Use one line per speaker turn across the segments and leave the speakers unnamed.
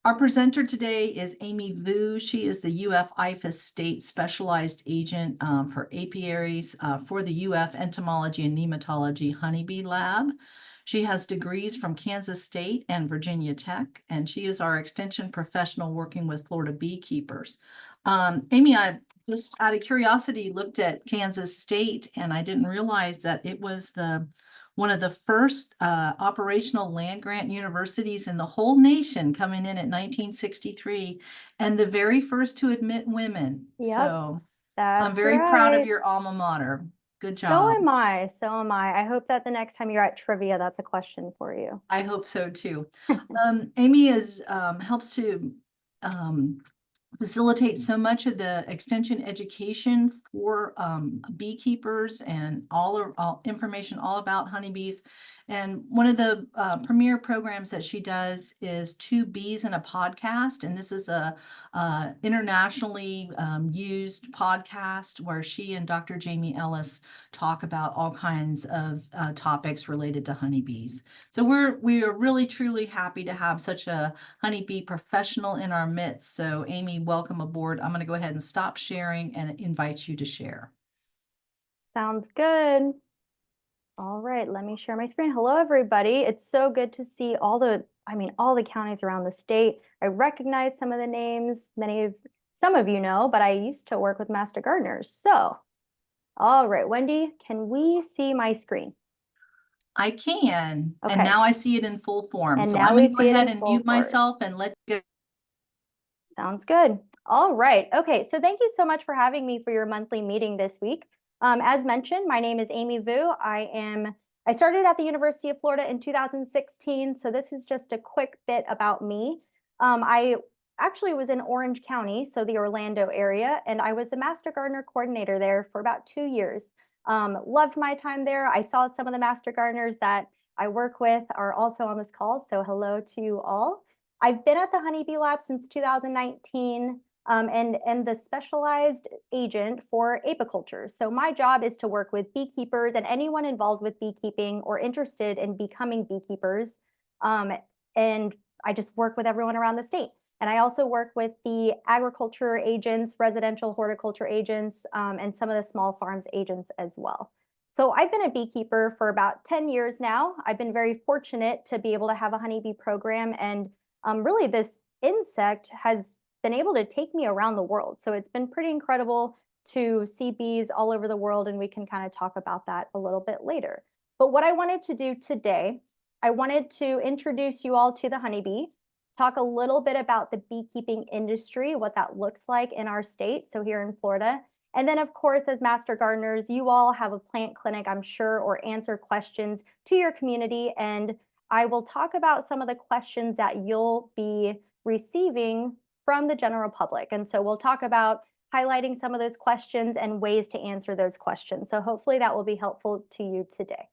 Our presenter today is Amy Vu. She is the UF IFAS State Specialized Agent for apiaries for the UF Entomology and Nematology Honeybee Lab. She has degrees from Kansas State and Virginia Tech, and she is our extension professional working with Florida beekeepers. Amy, I just out of curiosity looked at Kansas State, and I didn't realize that it was one of the first operational land-grant universities in the whole nation, coming in at 1963, and the very first to admit women.
Yep,
So I'm
that's
very proud of
right.
your alma mater. Good
So
job.
am I. So am I. I hope that the next time you're at trivia, that's a question for you.
I hope so too. Amy helps to facilitate so much of the extension education for beekeepers and all information all about honeybees. And one of the premier programs that she does is Two Bees in a Podcast. And this is a internationally used podcast where she and Dr. Jamie Ellis talk about all kinds of topics related to honeybees. So we are really truly happy to have such a honeybee professional in our midst. So Amy, welcome aboard. I'm going to go ahead and stop sharing and invite you to share.
Sounds good. All right, let me share my screen. Hello, everybody. It's so good to see all the counties around the state. I recognize some of the names, some of you know, but I used to work with master gardeners. So, all right, Wendy, can we see my screen?
I can,
Okay.
and now I see it in full form.
And
So
now
I'm
we
going to go
see it
ahead
in
and
full
mute
form.
myself and let you go.
Sounds good. All right. Okay. So thank you so much for having me for your monthly meeting this week. As mentioned, my name is Amy Vu. I started at the University of Florida in 2016. So this is just a quick bit about me. I actually was in Orange County, so the Orlando area, and I was the Master Gardener Coordinator there for about 2 years. Loved my time there. I saw some of the Master Gardeners that I work with are also on this call. So hello to you all. I've been at the Honeybee Lab since 2019 and the specialized agent for apiculture. So my job is to work with beekeepers and anyone involved with beekeeping or interested in becoming beekeepers. And I just work with everyone around the state. And I also work with the agriculture agents, residential horticulture agents, and some of the small farms agents as well. So I've been a beekeeper for about 10 years now. I've been very fortunate to be able to have a honeybee program, and really this insect has been able to take me around the world. So it's been pretty incredible to see bees all over the world, and we can kind of talk about that a little bit later. But what I wanted to do today, I wanted to introduce you all to the honeybee, talk a little bit about the beekeeping industry, what that looks like in our state, so here in Florida. And then, of course, as master gardeners, you all have a plant clinic, I'm sure, or answer questions to your community. And I will talk about some of the questions that you'll be receiving from the general public. And so we'll talk about highlighting some of those questions and ways to answer those questions. So hopefully that will be helpful to you today.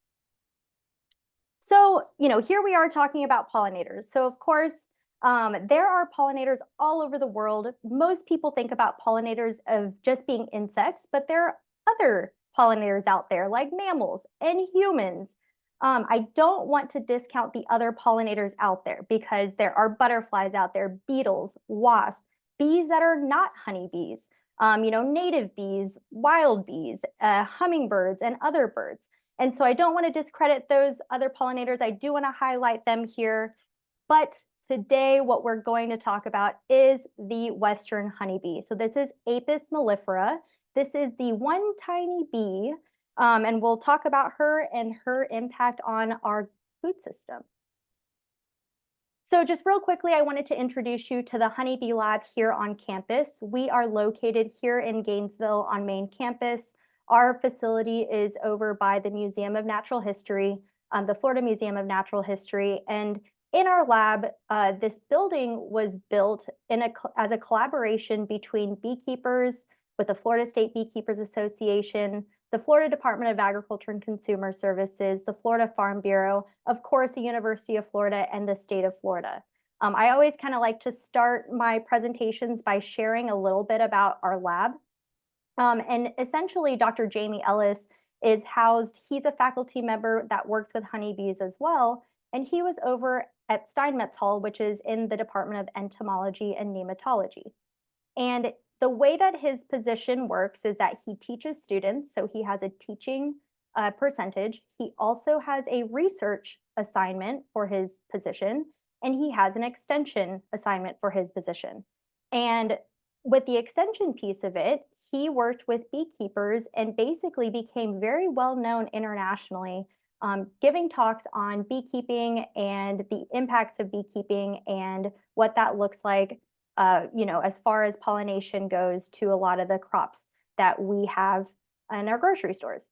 So, here we are talking about pollinators. So of course, there are pollinators all over the world. Most people think about pollinators of just being insects, but there are other pollinators out there like mammals and humans. I don't want to discount the other pollinators out there because there are butterflies out there, beetles, wasps, bees that are not honeybees, native bees, wild bees, hummingbirds, and other birds. And so I don't want to discredit those other pollinators. I do want to highlight them here. But today, what we're going to talk about is the Western honeybee. So this is Apis mellifera. This is the one tiny bee, and we'll talk about her and her impact on our food system. So just real quickly, I wanted to introduce you to the Honeybee Lab here on campus. We are located here in Gainesville on main campus. Our facility is over by the Museum of Natural History, the Florida Museum of Natural History. And in our lab, this building was built as a collaboration between beekeepers with the Florida State Beekeepers Association, the Florida Department of Agriculture and Consumer Services, the Florida Farm Bureau, of course, the University of Florida, and the state of Florida. I always kind of like to start my presentations by sharing a little bit about our lab. And essentially, Dr. Jamie Ellis is housed, he's a faculty member that works with honeybees as well. And he was over at Steinmetz Hall, which is in the Department of Entomology and Nematology. And the way that his position works is that he teaches students, so he has a teaching percentage. He also has a research assignment for his position, and he has an extension assignment for his position. And with the extension piece of it, he worked with beekeepers and basically became very well known internationally, giving talks on beekeeping and the impacts of beekeeping and what that looks like, as far as pollination goes to a lot of the crops that we have in our grocery stores.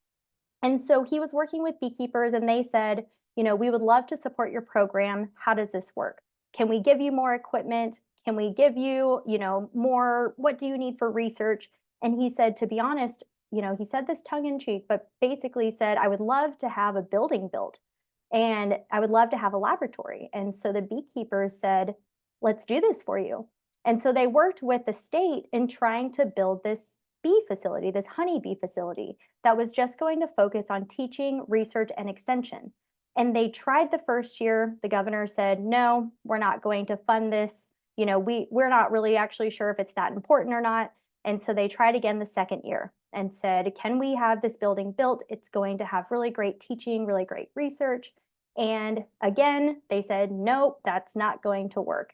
And so he was working with beekeepers and they said, we would love to support your program. How does this work? Can we give you more equipment? Can we give you, more? What do you need for research? And he said, to be honest, he said this tongue in cheek, but basically said, I would love to have a building built and I would love to have a laboratory. And so the beekeepers said, let's do this for you. And so they worked with the state in trying to build this bee facility, this honeybee facility that was just going to focus on teaching, research, and extension. And they tried the first year. The governor said, no, we're not going to fund this. We're not really actually sure if it's that important or not. And so they tried again the second year and said, can we have this building built? It's going to have really great teaching, really great research. And again, they said, nope, that's not going to work.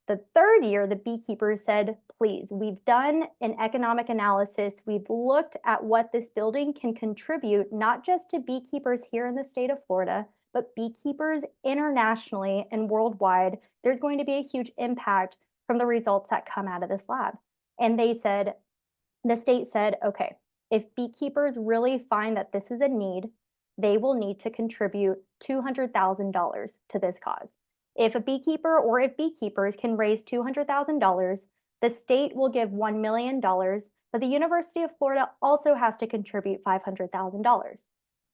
The third year, the beekeepers said, please, we've done an economic analysis. We've looked at what this building can contribute, not just to beekeepers here in the state of Florida, but beekeepers internationally and worldwide. There's going to be a huge impact from the results that come out of this lab. And the state said, okay, if beekeepers really find that this is a need, they will need to contribute $200,000 to this cause. If a beekeeper or if beekeepers can raise $200,000, the state will give $1 million, but the University of Florida also has to contribute $500,000.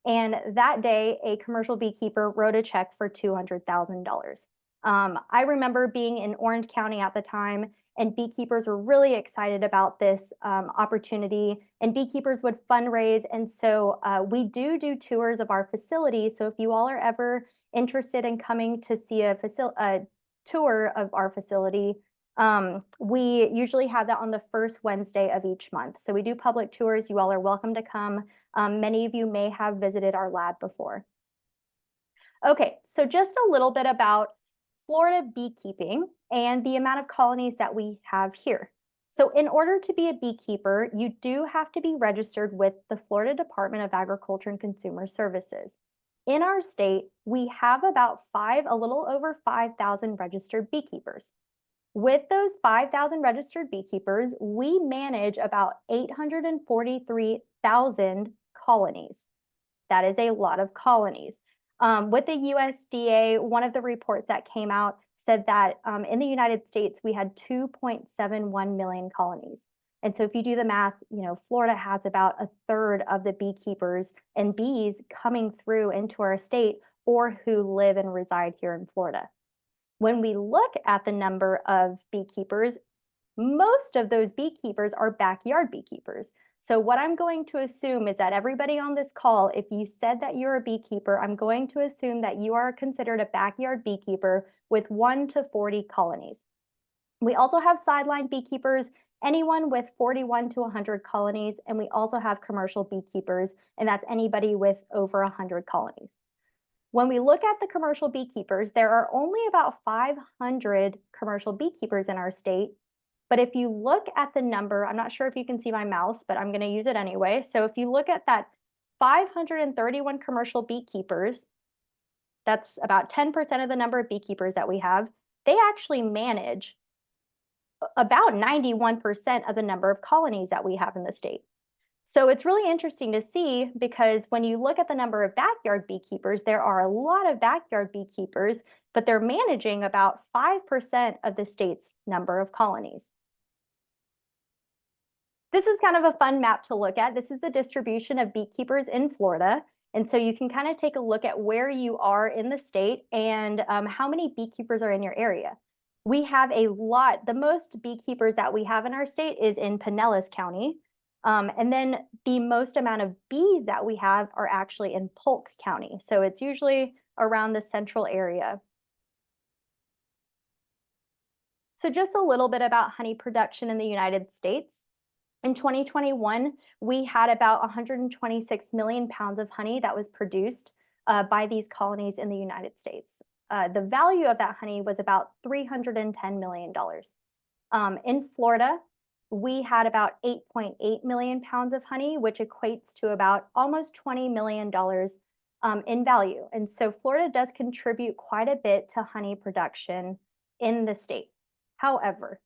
And that day, a commercial beekeeper wrote a check for $200,000. I remember being in Orange County at the time, and beekeepers were really excited about this opportunity, and beekeepers would fundraise. And so we do tours of our facility. So if you all are ever interested in coming to see a tour of our facility, we usually have that on the first Wednesday of each month. So we do public tours. You all are welcome to come. Many of you may have visited our lab before. Okay, so just a little bit about Florida beekeeping and the amount of colonies that we have here. So in order to be a beekeeper, you do have to be registered with the Florida Department of Agriculture and Consumer Services. In our state, we have about a little over 5,000 registered beekeepers. With those 5,000 registered beekeepers, we manage about 843,000 colonies. That is a lot of colonies. With the USDA, one of the reports that came out said that in the United States, we had 2.71 million colonies. And so if you do the math, Florida has about a third of the beekeepers and bees coming through into our state or who live and reside here in Florida. When we look at the number of beekeepers, most of those beekeepers are backyard beekeepers. So what I'm going to assume is that everybody on this call, if you said that you're a beekeeper, I'm going to assume that you are considered a backyard beekeeper with 1 to 40 colonies. We also have sideline beekeepers, anyone with 41 to 100 colonies, and we also have commercial beekeepers, and that's anybody with over 100 colonies. When we look at the commercial beekeepers, there are only about 500 commercial beekeepers in our state. But if you look at the number, I'm not sure if you can see my mouse, but I'm going to use it anyway. So if you look at that 531 commercial beekeepers, that's about 10% of the number of beekeepers that we have. They actually manage about 91% of the number of colonies that we have in the state. So it's really interesting to see, because when you look at the number of backyard beekeepers, there are a lot of backyard beekeepers, but they're managing about 5% of the state's number of colonies. This is kind of a fun map to look at. This is the distribution of beekeepers in Florida. And so you can kind of take a look at where you are in the state and how many beekeepers are in your area. We have a lot. The most beekeepers that we have in our state is in Pinellas County. And then the most amount of bees that we have are actually in Polk County. So it's usually around the central area. So just a little bit about honey production in the United States. In 2021, we had about 126 million pounds of honey that was produced by these colonies in the United States. The value of that honey was about $310 million. In Florida, we had about 8.8 million pounds of honey, which equates to about almost $20 million in value. And so Florida does contribute quite a bit to honey production in the state. However,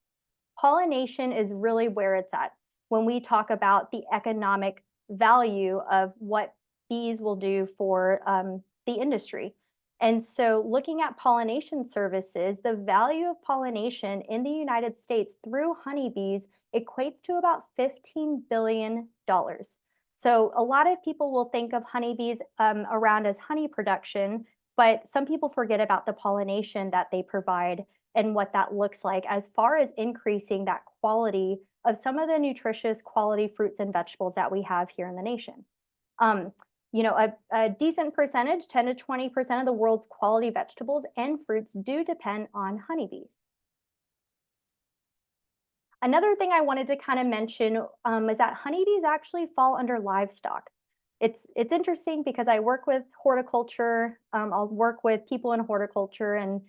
pollination is really where it's at when we talk about the economic value of what bees will do for the industry. And so looking at pollination services, the value of pollination in the United States through honeybees equates to about $15 billion. So a lot of people will think of honeybees around as honey production, but some people forget about the pollination that they provide and what that looks like as far as increasing that quality of some of the nutritious quality fruits and vegetables that we have here in the nation. A decent percentage, 10 to 20% of the world's quality vegetables and fruits do depend on honeybees. Another thing I wanted to kind of mention is that honeybees actually fall under livestock. It's interesting because I work with horticulture. I'll work with people in horticulture, and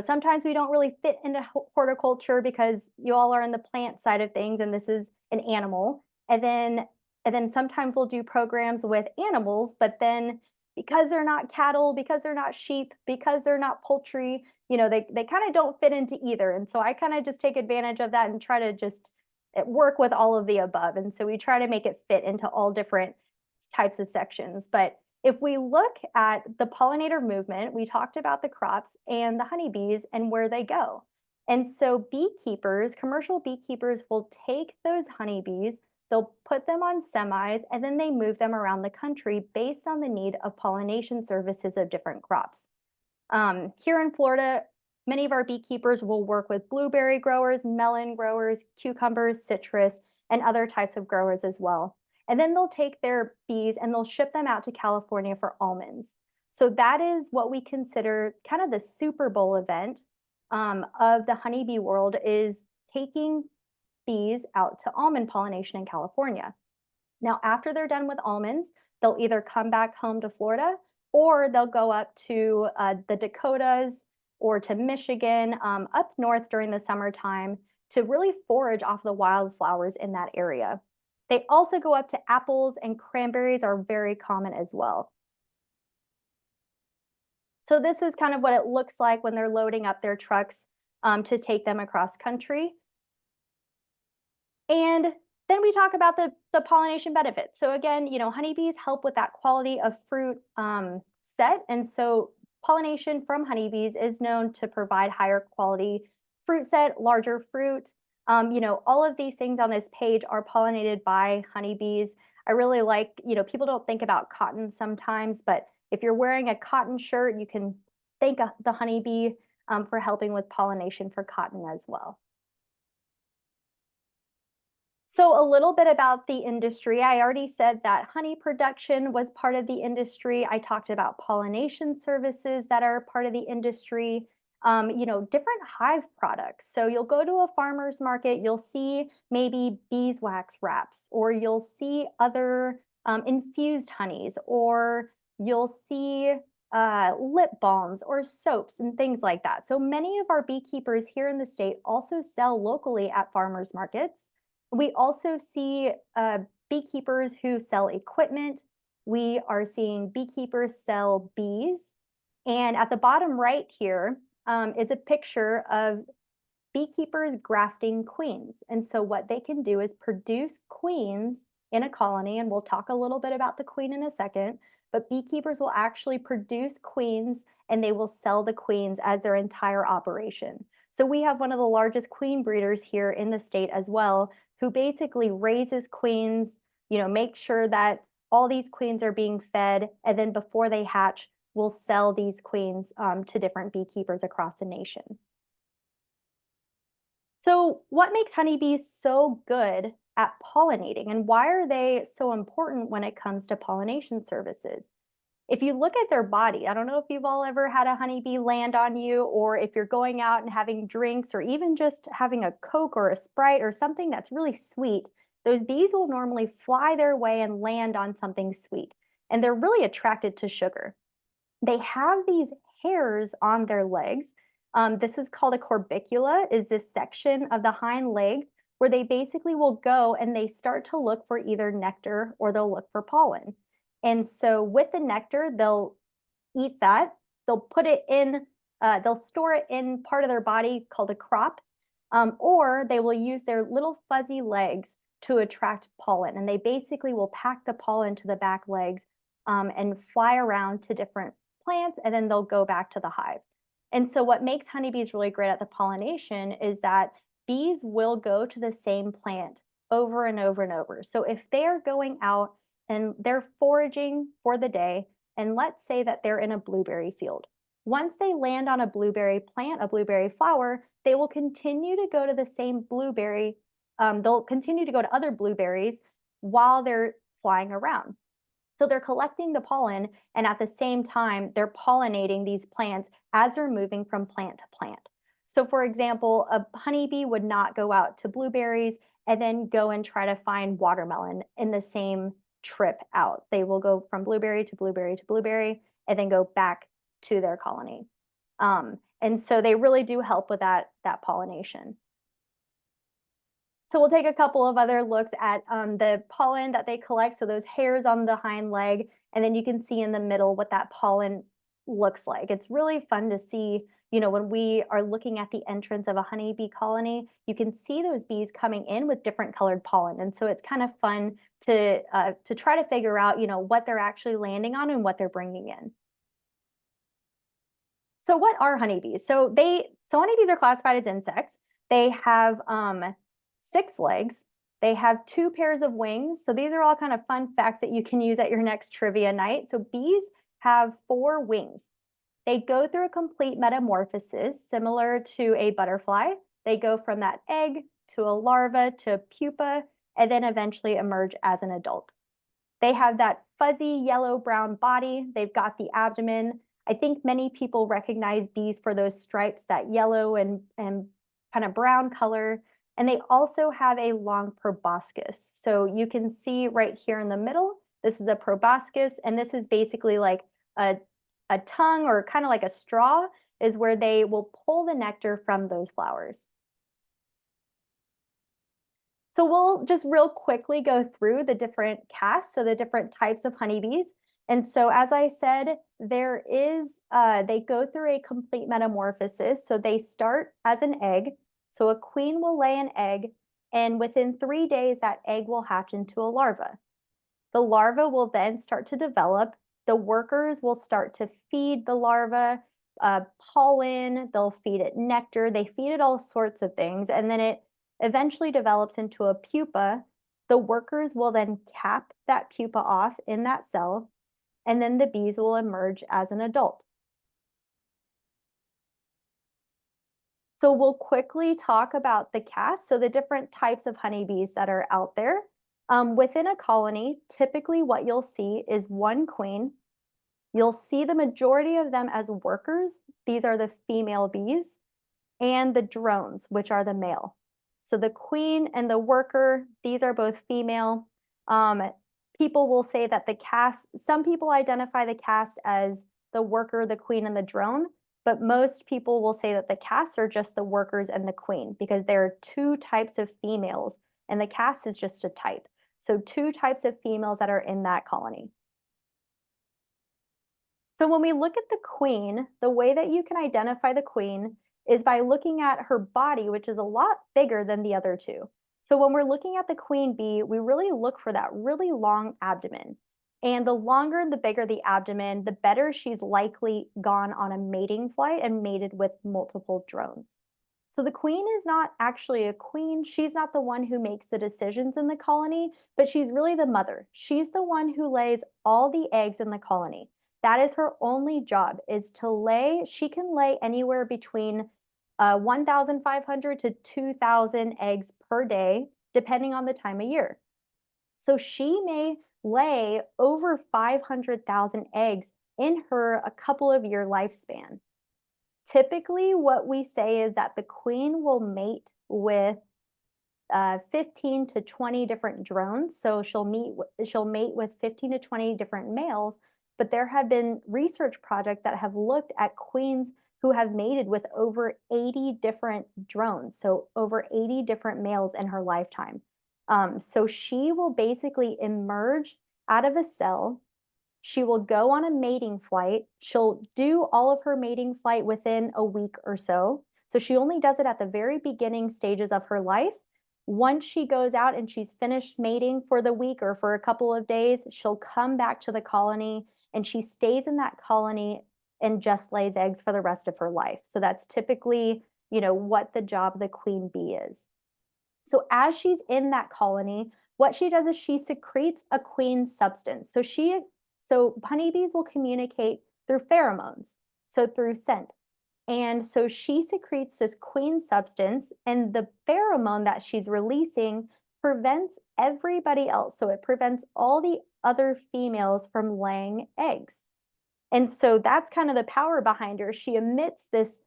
sometimes we don't really fit into horticulture because you all are in the plant side of things, and this is an animal. And then sometimes we'll do programs with animals, but then because they're not cattle, because they're not sheep, because they're not poultry, they kind of don't fit into either. And so I kind of just take advantage of that and try to just work with all of the above. And so we try to make it fit into all different types of sections. But if we look at the pollinator movement, we talked about the crops and the honeybees and where they go. And so beekeepers, commercial beekeepers will take those honeybees, they'll put them on semis, and then they move them around the country based on the need of pollination services of different crops. Here in Florida, many of our beekeepers will work with blueberry growers, melon growers, cucumbers, citrus, and other types of growers as well. And then they'll take their bees and they'll ship them out to California for almonds. So that is what we consider kind of the Super Bowl event of the honeybee world, is taking bees out to almond pollination in California. Now, after they're done with almonds, they'll either come back home to Florida or they'll go up to the Dakotas or to Michigan, up north during the summertime to really forage off the wildflowers in that area. They also go up to apples, and cranberries are very common as well. So this is kind of what it looks like when they're loading up their trucks to take them across country. And then we talk about the pollination benefits. So again, honeybees help with that quality of fruit set. And so pollination from honeybees is known to provide higher quality fruit set, larger fruit. All of these things on this page are pollinated by honeybees. I really like, people don't think about cotton sometimes, but if you're wearing a cotton shirt, you can thank the honeybee for helping with pollination for cotton as well. So a little bit about the industry. I already said that honey production was part of the industry. I talked about pollination services that are part of the industry. Different hive products. So you'll go to a farmer's market, you'll see maybe beeswax wraps, or you'll see other infused honeys, or you'll see lip balms or soaps and things like that. So many of our beekeepers here in the state also sell locally at farmers markets. We also see beekeepers who sell equipment. We are seeing beekeepers sell bees. And at the bottom right here is a picture of beekeepers grafting queens. And so what they can do is produce queens in a colony, and we'll talk a little bit about the queen in a second, but beekeepers will actually produce queens and they will sell the queens as their entire operation. So we have one of the largest queen breeders here in the state as well, who basically raises queens, make sure that all these queens are being fed, and then before they hatch, will sell these queens to different beekeepers across the nation. So what makes honeybees so good at pollinating, and why are they so important when it comes to pollination services? If you look at their body, I don't know if you've all ever had a honeybee land on you, or if you're going out and having drinks, or even just having a Coke or a Sprite or something that's really sweet, those bees will normally fly their way and land on something sweet. And they're really attracted to sugar. They have these hairs on their legs. This is called a corbicula, is this section of the hind leg where they basically will go and they start to look for either nectar or they'll look for pollen. And so with the nectar, they'll eat that. They'll put it in, they'll store it in part of their body called a crop, or they will use their little fuzzy legs to attract pollen. And they basically will pack the pollen to the back legs and fly around to different plants, and then they'll go back to the hive. And so what makes honeybees really great at the pollination is that bees will go to the same plant over and over and over. So if they're going out and they're foraging for the day, and let's say that they're in a blueberry field. Once they land on a blueberry plant, a blueberry flower, they will continue to go to the same blueberry. They'll continue to go to other blueberries while they're flying around. So they're collecting the pollen, and at the same time, they're pollinating these plants as they're moving from plant to plant. So for example, a honeybee would not go out to blueberries and then go and try to find watermelon in the same trip out. They will go from blueberry to blueberry to blueberry and then go back to their colony. And so they really do help with that pollination. So we'll take a couple of other looks at the pollen that they collect. So those hairs on the hind leg, and then you can see in the middle what that pollen looks like. It's really fun to see, you know, when we are looking at the entrance of a honeybee colony, you can see those bees coming in with different colored pollen. And so it's kind of fun to try to figure out, you know, what they're actually landing on and what they're bringing in. So what are honeybees? So honeybees are classified as insects. They have 6 legs. They have 2 pairs of wings. So these are all kind of fun facts that you can use at your next trivia night. So bees have 4 wings. They go through a complete metamorphosis similar to a butterfly. They go from that egg to a larva to a pupa, and then eventually emerge as an adult. They have that fuzzy yellow-brown body. They've got the abdomen. I think many people recognize bees for those stripes, that yellow and kind of brown color. And they also have a long proboscis. So you can see right here in the middle, this is a proboscis, and this is basically like a tongue, or kind of like a straw, is where they will pull the nectar from those flowers. So we'll just real quickly go through the different castes, so the different types of honeybees. And so as I said, there is, they go through a complete metamorphosis. So they start as an egg. So a queen will lay an egg, and within 3 days, that egg will hatch into a larva. The larva will then start to develop. The workers will start to feed the larva pollen, they'll feed it nectar, they feed it all sorts of things, and then it eventually develops into a pupa. The workers will then cap that pupa off in that cell, and then the bees will emerge as an adult. So we'll quickly talk about the castes, so the different types of honeybees that are out there. Within a colony, typically what you'll see is 1 queen. You'll see the majority of them as workers. These are the female bees, and the drones, which are the male. So the queen and the worker, these are both female. People will say that the caste, some people identify the caste as the worker, the queen, and the drone, but most people will say that the castes are just the workers and the queen, because there are 2 types of females, and the caste is just a type. So 2 types of females that are in that colony. So when we look at the queen, the way that you can identify the queen is by looking at her body, which is a lot bigger than the other 2. So when we're looking at the queen bee, we really look for that really long abdomen. And the longer and the bigger the abdomen, the better she's likely gone on a mating flight and mated with multiple drones. So the queen is not actually a queen. She's not the one who makes the decisions in the colony, but she's really the mother. She's the one who lays all the eggs in the colony. That is her only job, is to lay. She can lay anywhere between 1,500 to 2,000 eggs per day, depending on the time of year. So she may lay over 500,000 eggs in her a couple of year lifespan. Typically, what we say is that the queen will mate with 15 to 20 different drones. So she'll mate with 15 to 20 different males, but there have been research projects that have looked at queens who have mated with over 80 different drones, so over 80 different males in her lifetime. So she will basically emerge out of a cell. She will go on a mating flight. She'll do all of her mating flight within a week or so. So she only does it at the very beginning stages of her life. Once she goes out and she's finished mating for the week or for a couple of days, she'll come back to the colony and she stays in that colony and just lays eggs for the rest of her life. So that's typically, what the job of the queen bee is. So as she's in that colony, what she does is she secretes a queen substance. So honeybees will communicate through pheromones, so through scent. And so she secretes this queen substance, and the pheromone that she's releasing prevents everybody else. So it prevents all the other females from laying eggs. And so that's kind of the power behind her. She emits this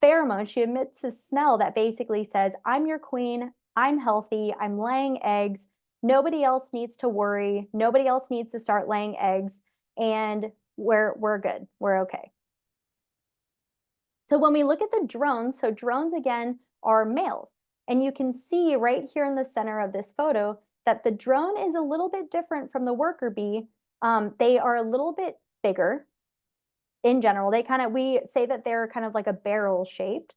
pheromone, she emits this smell that basically says, I'm your queen, I'm healthy, I'm laying eggs. Nobody else needs to worry. Nobody else needs to start laying eggs, and we're good. We're okay. So when we look at the drones, so drones again are males, and you can see right here in the center of this photo that the drone is a little bit different from the worker bee. They are a little bit bigger in general. We say that they're kind of like a barrel shaped.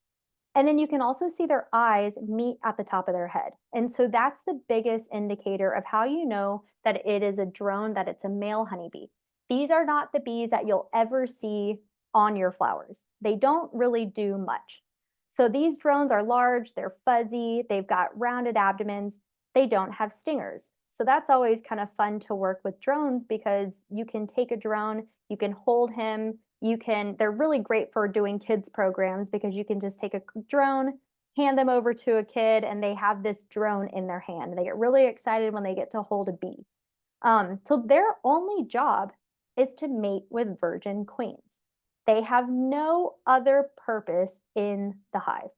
And then you can also see their eyes meet at the top of their head. And so that's the biggest indicator of how you know that it is a drone, that it's a male honeybee. These are not the bees that you'll ever see on your flowers. They don't really do much. So these drones are large, they're fuzzy, they've got rounded abdomens, they don't have stingers. So that's always kind of fun to work with drones because you can take a drone, you can hold him, they're really great for doing kids programs because you can just take a drone, hand them over to a kid, and they have this drone in their hand. They get really excited when they get to hold a bee. So their only job is to mate with virgin queens. They have no other purpose in the hive.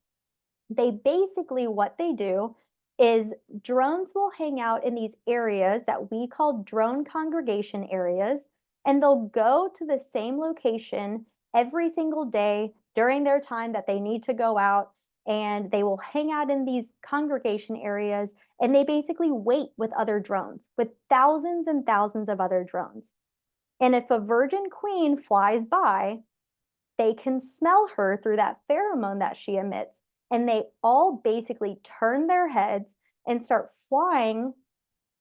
What they do is drones will hang out in these areas that we call drone congregation areas, and they'll go to the same location every single day during their time that they need to go out, and they will hang out in these congregation areas, and they basically wait with other drones, with thousands and thousands of other drones. And if a virgin queen flies by, they can smell her through that pheromone that she emits, and they all basically turn their heads and start flying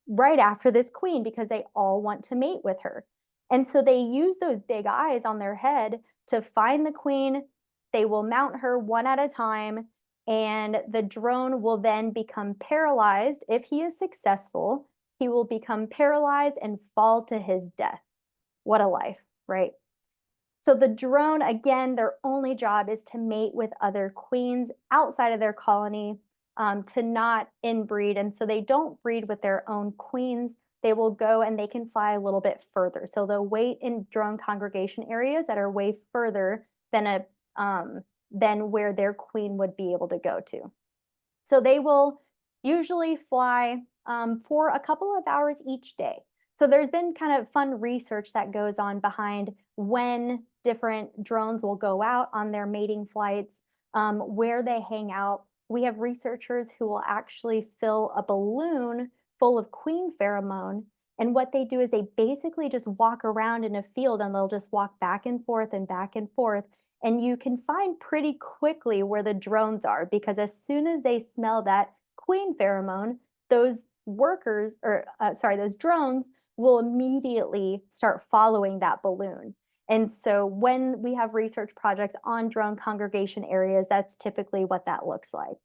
right after this queen because they all want to mate with her. And so they use those big eyes on their head to find the queen. They will mount her one at a time, and the drone will then become paralyzed. If he is successful, he will become paralyzed and fall to his death. What a life, right? So the drone, again, their only job is to mate with other queens outside of their colony, to not inbreed. And so they don't breed with their own queens. They will go and they can fly a little bit further. So they'll wait in drone congregation areas that are way further than where their queen would be able to go to. So they will usually fly for a couple of hours each day. So there's been kind of fun research that goes on behind when different drones will go out on their mating flights, where they hang out. We have researchers who will actually fill a balloon full of queen pheromone. And what they do is they basically just walk around in a field, and they'll just walk back and forth and back and forth. And you can find pretty quickly where the drones are, because as soon as they smell that queen pheromone, those drones will immediately start following that balloon. And so when we have research projects on drone congregation areas, that's typically what that looks like.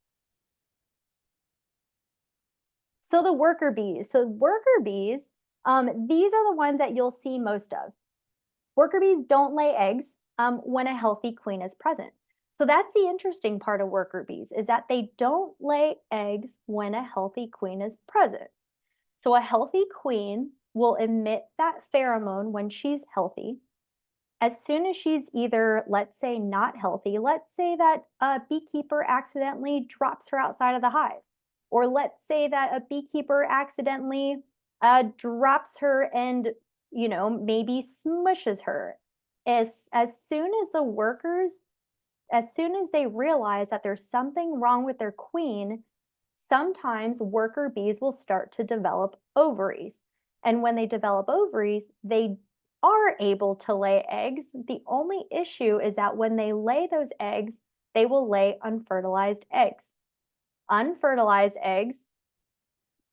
So the worker bees. So worker bees, these are the ones that you'll see most of. Worker bees don't lay eggs when a healthy queen is present. So that's the interesting part of worker bees, is that they don't lay eggs when a healthy queen is present. So a healthy queen will emit that pheromone when she's healthy. as soon as she's either, let's say, not healthy, let's say that a beekeeper accidentally drops her outside of the hive, or let's say that a beekeeper accidentally drops her and, maybe smushes her. As soon as the workers, as soon as they realize that there's something wrong with their queen, sometimes worker bees will start to develop ovaries. And when they develop ovaries, they are able to lay eggs. The only issue is that when they lay those eggs, they will lay unfertilized eggs. Unfertilized eggs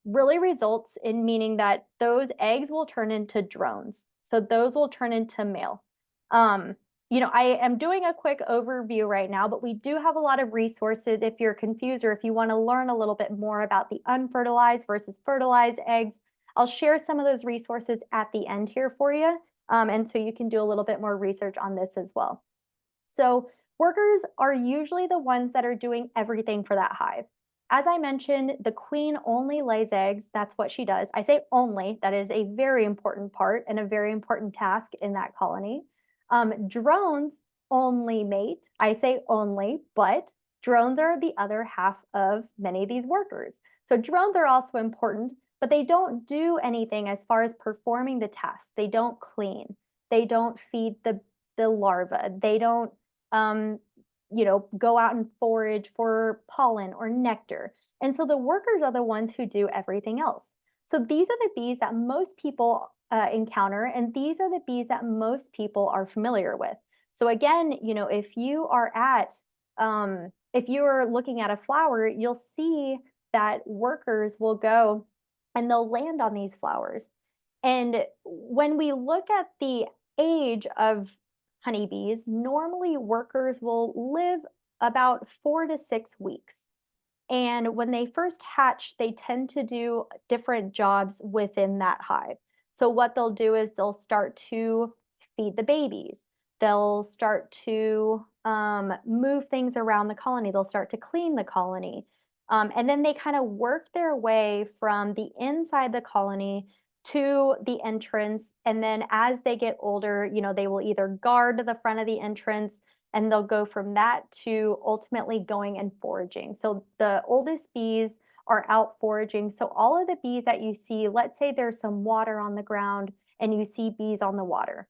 really results in meaning that those eggs will turn into drones. So those will turn into male. I am doing a quick overview right now, but we do have a lot of resources if you're confused or if you want to learn a little bit more about the unfertilized versus fertilized eggs. I'll share some of those resources at the end here for you. And so you can do a little bit more research on this as well. So workers are usually the ones that are doing everything for that hive. As I mentioned, the queen only lays eggs. That's what she does. I say only. That is a very important part and a very important task in that colony. Drones only mate. I say only, but drones are the other half of many of these workers. So drones are also important, but they don't do anything as far as performing the task. They don't clean. They don't feed the larva. They don't go out and forage for pollen or nectar. And so the workers are the ones who do everything else. So these are the bees that most people encounter, and these are the bees that most people are familiar with. So again, if you are looking at a flower, you'll see that workers will go and they'll land on these flowers. And when we look at the age of honeybees, normally workers will live about 4 to 6 weeks. And when they first hatch, they tend to do different jobs within that hive. So what they'll do is they'll start to feed the babies. They'll start to move things around the colony. They'll start to clean the colony. And then they kind of work their way from the inside the colony to the entrance. And then as they get older, they will either guard the front of the entrance and they'll go from that to ultimately going and foraging. So the oldest bees are out foraging. So all of the bees that you see, let's say there's some water on the ground and you see bees on the water,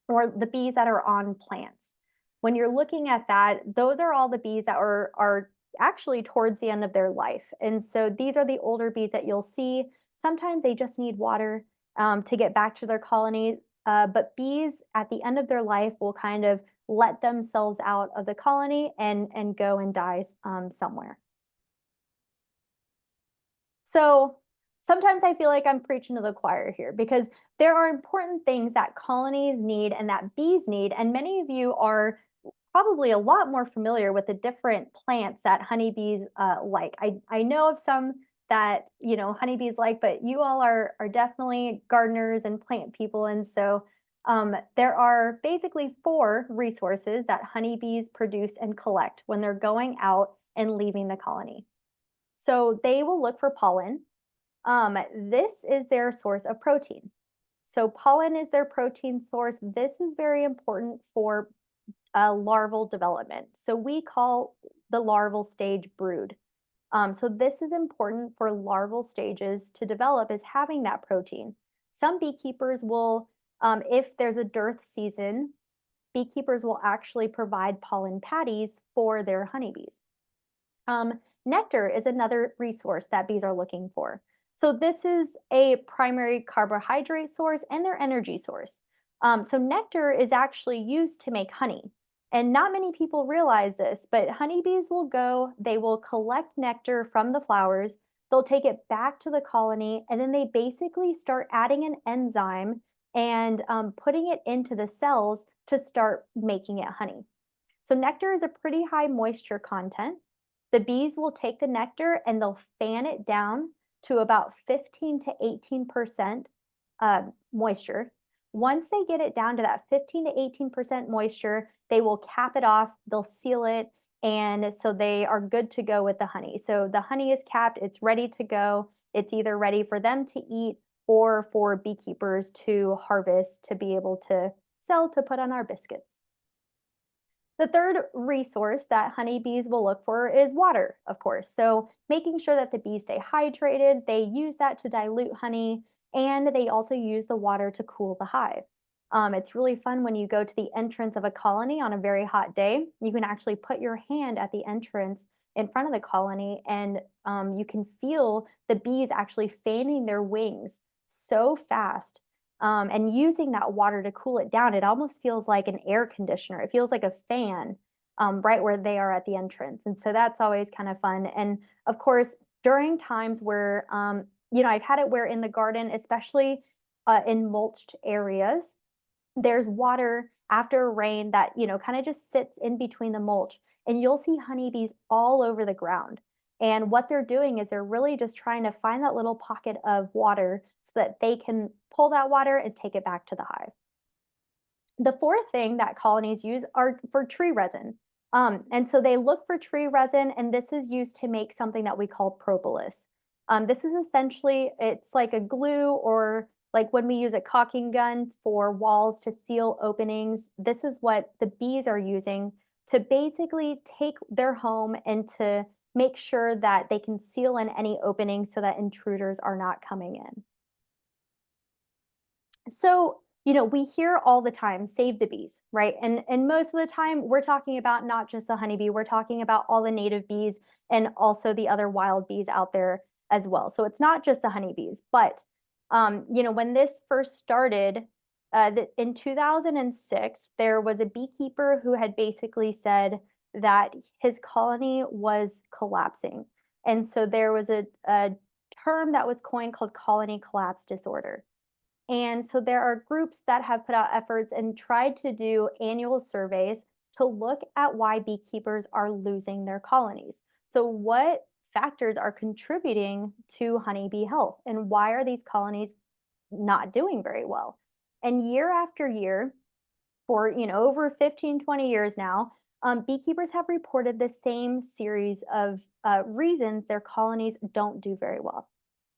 or the bees that are on plants. When you're looking at that, those are all the bees that are actually towards the end of their life. And so these are the older bees that you'll see. Sometimes they just need water to get back to their colony. But bees at the end of their life will kind of let themselves out of the colony and go and die somewhere. So sometimes I feel like I'm preaching to the choir here because there are important things that colonies need and that bees need. And many of you are probably a lot more familiar with the different plants that honeybees like. I know of some that honeybees like, but you all are definitely gardeners and plant people. And so there are basically 4 resources that honeybees produce and collect when they're going out and leaving the colony. So they will look for pollen. This is their source of protein. So pollen is their protein source. This is very important for larval development. So we call the larval stage brood. So this is important for larval stages to develop, is having that protein. Some beekeepers will, if there's a dearth season, beekeepers will actually provide pollen patties for their honeybees. Nectar is another resource that bees are looking for. So this is a primary carbohydrate source and their energy source. So nectar is actually used to make honey. And not many people realize this, but honeybees will go, they will collect nectar from the flowers, they'll take it back to the colony, and then they basically start adding an enzyme and putting it into the cells to start making it honey. So nectar is a pretty high moisture content. The bees will take the nectar and they'll fan it down to about 15 to 18% moisture. Once they get it down to that 15 to 18% moisture, they will cap it off, they'll seal it, and so they are good to go with the honey. So the honey is capped, it's ready to go. It's either ready for them to eat or for beekeepers to harvest to be able to sell to put on our biscuits. The third resource that honeybees will look for is water, of course. So making sure that the bees stay hydrated, they use that to dilute honey, and they also use the water to cool the hive. It's really fun when you go to the entrance of a colony on a very hot day. You can actually put your hand at the entrance in front of the colony, and you can feel the bees actually fanning their wings so fast and using that water to cool it down. It almost feels like an air conditioner. It feels like a fan right where they are at the entrance. And so that's always kind of fun. And of course, during times where, I've had it where in the garden, especially in mulched areas, there's water after rain that, kind of just sits in between the mulch, and you'll see honeybees all over the ground. And what they're doing is they're really just trying to find that little pocket of water so that they can pull that water and take it back to the hive. The fourth thing that colonies use are for tree resin. And so they look for tree resin, and this is used to make something that we call propolis. This is essentially, it's like a glue, or like when we use a caulking gun for walls to seal openings. This is what the bees are using to basically take their home and to make sure that they can seal in any openings so that intruders are not coming in. So, we hear all the time, save the bees, right? And most of the time we're talking about not just the honeybee, we're talking about all the native bees and also the other wild bees out there as well. So it's not just the honeybees, but when this first started in 2006, there was a beekeeper who had basically said that his colony was collapsing. And so there was a term that was coined called colony collapse disorder. And so there are groups that have put out efforts and tried to do annual surveys to look at why beekeepers are losing their colonies. So what factors are contributing to honeybee health, and why are these colonies not doing very well? And year after year, for over 15, 20 years now, beekeepers have reported the same series of reasons their colonies don't do very well.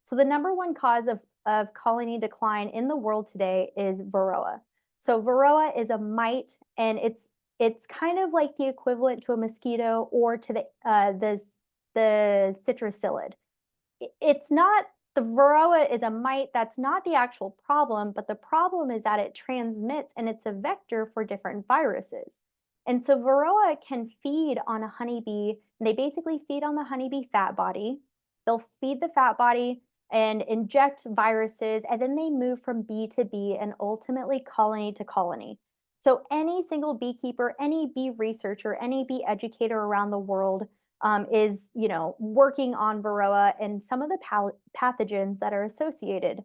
So the number one cause of colony decline in the world today is varroa. So varroa is a mite, and it's kind of like the equivalent to a mosquito or to the citrusillid. It's not, the varroa is a mite, that's not the actual problem, but the problem is that it transmits and it's a vector for different viruses. And so varroa can feed on a honeybee, and they basically feed on the honeybee fat body. They'll feed the fat body and inject viruses, and then they move from bee to bee and ultimately colony to colony. So any single beekeeper, any bee researcher, any bee educator around the world is, working on varroa and some of the pathogens that are associated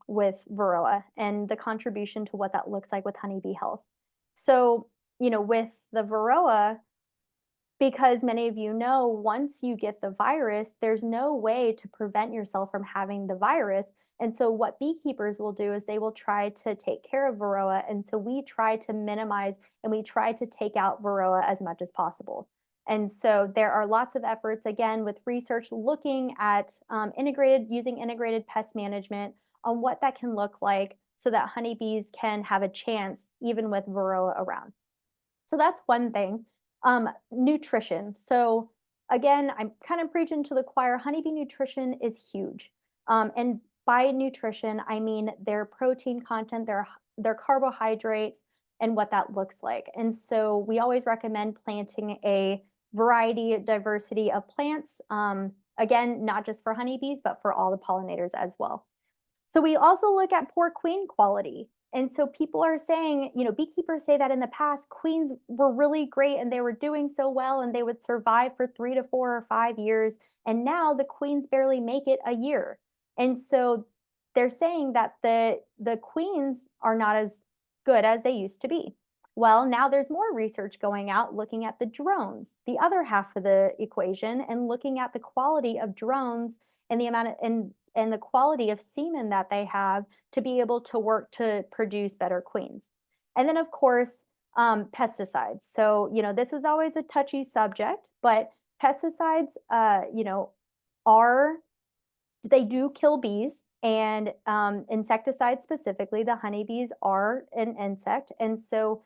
with varroa and the contribution to what that looks like with honeybee health. So, with the varroa, because many of you know, once you get the virus, there's no way to prevent yourself from having the virus. And so what beekeepers will do is they will try to take care of varroa. And so we try to minimize and we try to take out varroa as much as possible. And so there are lots of efforts, again, with research looking at using integrated pest management on what that can look like so that honeybees can have a chance even with varroa around. So that's one thing. Nutrition. So again, I'm kind of preaching to the choir. Honeybee nutrition is huge. And by nutrition, I mean their protein content, their carbohydrates, and what that looks like. And so we always recommend planting a diversity of plants. Again, not just for honeybees, but for all the pollinators as well. So we also look at poor queen quality. And so people are saying, beekeepers say that in the past, queens were really great and they were doing so well and they would survive for 3 to 4 or 5 years. And now the queens barely make it a year. And so they're saying that the queens are not as good as they used to be. Well, now there's more research going out looking at the drones, the other half of the equation, and looking at the quality of drones and the amount of, and the quality of semen that they have to be able to work to produce better queens. And then, of course, pesticides. So, this is always a touchy subject, but pesticides, they do kill bees. And insecticides specifically, the honeybees are an insect. And so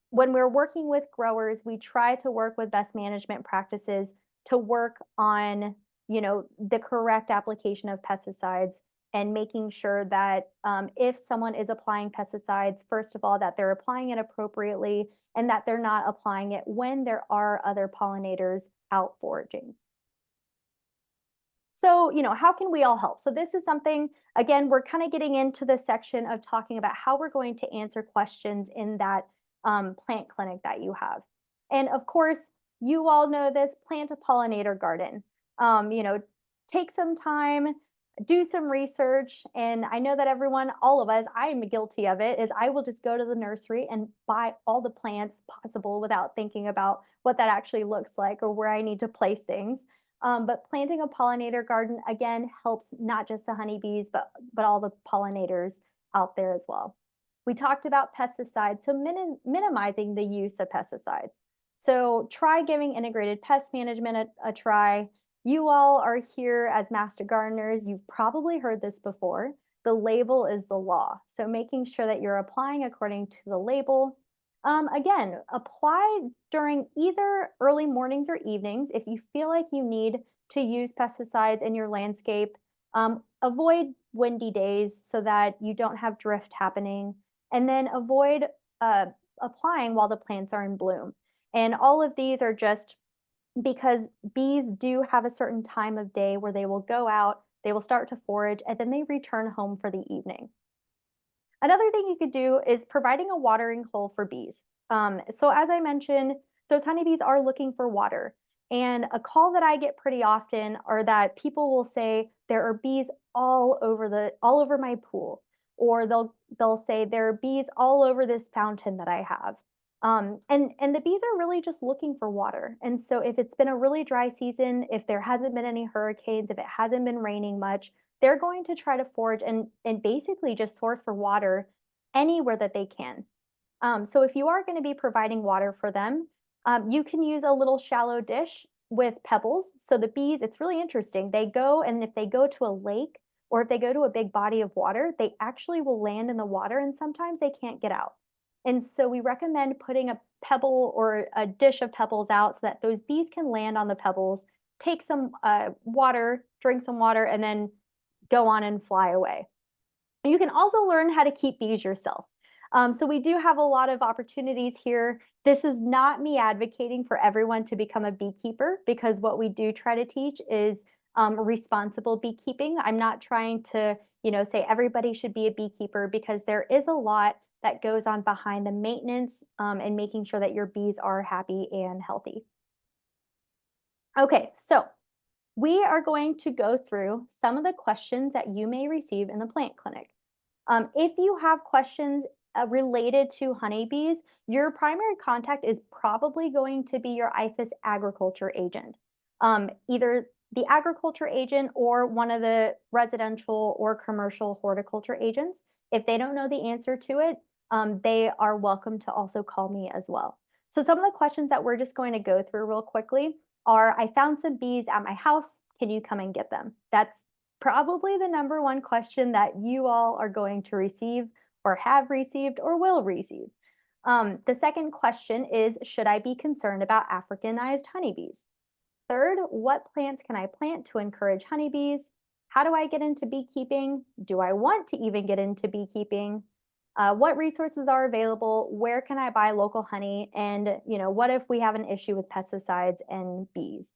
when we're working with growers, we try to work with best management practices to work on, the correct application of pesticides and making sure that if someone is applying pesticides, first of all, that they're applying it appropriately and that they're not applying it when there are other pollinators out foraging. So, how can we all help? So this is something, again, we're kind of getting into the section of talking about how we're going to answer questions in that plant clinic that you have. And of course, you all know this, plant a pollinator garden. Take some time, do some research. And I know that everyone, all of us, I'm guilty of it, is I will just go to the nursery and buy all the plants possible without thinking about what that actually looks like or where I need to place things. But planting a pollinator garden, again, helps not just the honeybees, but all the pollinators out there as well. We talked about pesticides, so minimizing the use of pesticides. So try giving integrated pest management a try. You all are here as master gardeners. You've probably heard this before. The label is the law. So making sure that you're applying according to the label. Again, apply during either early mornings or evenings if you feel like you need to use pesticides in your landscape. Avoid windy days so that you don't have drift happening, and then avoid applying while the plants are in bloom. And all of these are just because bees do have a certain time of day where they will go out, they will start to forage, and then they return home for the evening. Another thing you could do is providing a watering hole for bees. So as I mentioned, those honeybees are looking for water. And a call that I get pretty often are that people will say there are bees all over my pool, or they'll say there are bees all over this fountain that I have. And the bees are really just looking for water. And so if it's been a really dry season, if there hasn't been any hurricanes, if it hasn't been raining much, they're going to try to forage and basically just source for water anywhere that they can. So if you are going to be providing water for them, you can use a little shallow dish with pebbles. So the bees, it's really interesting. They go, and if they go to a lake or if they go to a big body of water, they actually will land in the water and sometimes they can't get out. And so we recommend putting a pebble or a dish of pebbles out so that those bees can land on the pebbles, take some water, drink some water, and then go on and fly away. You can also learn how to keep bees yourself. So we do have a lot of opportunities here. This is not me advocating for everyone to become a beekeeper, because what we do try to teach is responsible beekeeping. I'm not trying to, say everybody should be a beekeeper, because there is a lot that goes on behind the maintenance and making sure that your bees are happy and healthy. Okay, so we are going to go through some of the questions that you may receive in the plant clinic. If you have questions related to honeybees, your primary contact is probably going to be your IFAS agriculture agent. Either the agriculture agent or one of the residential or commercial horticulture agents. If they don't know the answer to it, they are welcome to also call me as well. So some of the questions that we're just going to go through real quickly are, I found some bees at my house. Can you come and get them? That's probably the number one question that you all are going to receive or have received or will receive. The second question is, should I be concerned about Africanized honeybees? Third, what plants can I plant to encourage honeybees? How do I get into beekeeping? Do I want to even get into beekeeping? What resources are available? Where can I buy local honey? And what if we have an issue with pesticides and bees?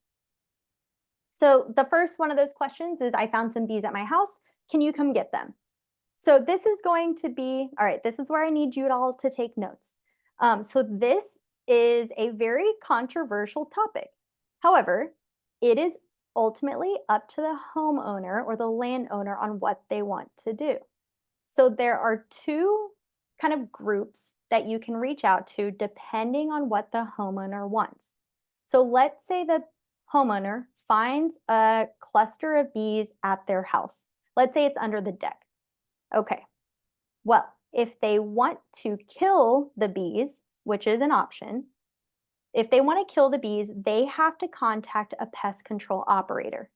So the first one of those questions is, I found some bees at my house. Can you come get them? So this is going to be, all right, this is where I need you all to take notes. So this is a very controversial topic. However, it is ultimately up to the homeowner or the landowner on what they want to do. So there are two kind of groups that you can reach out to depending on what the homeowner wants. So let's say the homeowner finds a cluster of bees at their house. Let's say it's under the deck. Okay, well, if they want to kill the bees, which is an option, if they want to kill the bees, they have to contact a pest control operator.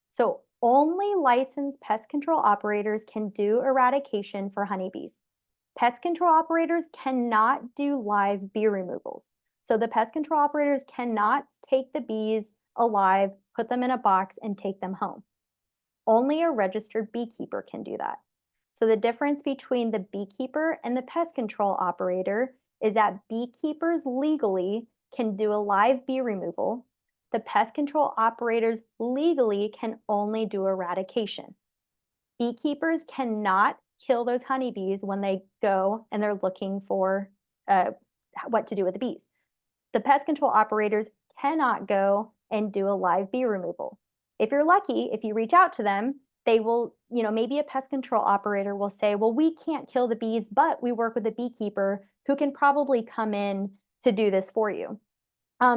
So Only licensed pest control operators can do eradication for honeybees. Pest control operators cannot do live bee removals. So the pest control operators cannot take the bees alive, put them in a box, and take them home. Only a registered beekeeper can do that. So the difference between the beekeeper and the pest control operator is that beekeepers legally can do a live bee removal. The pest control operators legally can only do eradication. Beekeepers cannot kill those honeybees when they go and they're looking for what to do with the bees. The pest control operators cannot go and do a live bee removal. If you're lucky, if you reach out to them, they will, maybe a pest control operator will say, well, we can't kill the bees, but we work with a beekeeper who can probably come in to do this for you.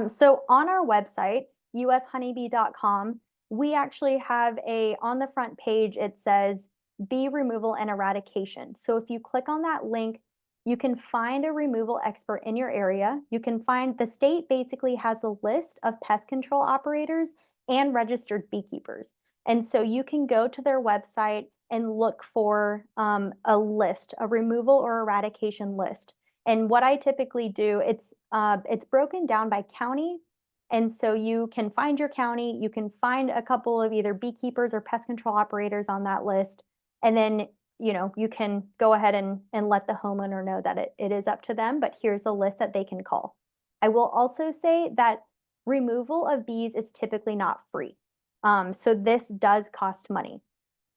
So on our website, ufhoneybee.com, we actually have on the front page, it says bee removal and eradication. So if you click on that link, you can find a removal expert in your area. You can find the state basically has a list of pest control operators and registered beekeepers. And so you can go to their website and look for a list, a removal or eradication list. And what I typically do, it's broken down by county. And so you can find your county, you can find a couple of either beekeepers or pest control operators on that list. And then, you can go ahead and let the homeowner know that it is up to them, but here's a list that they can call. I will also say that removal of bees is typically not free. So this does cost money.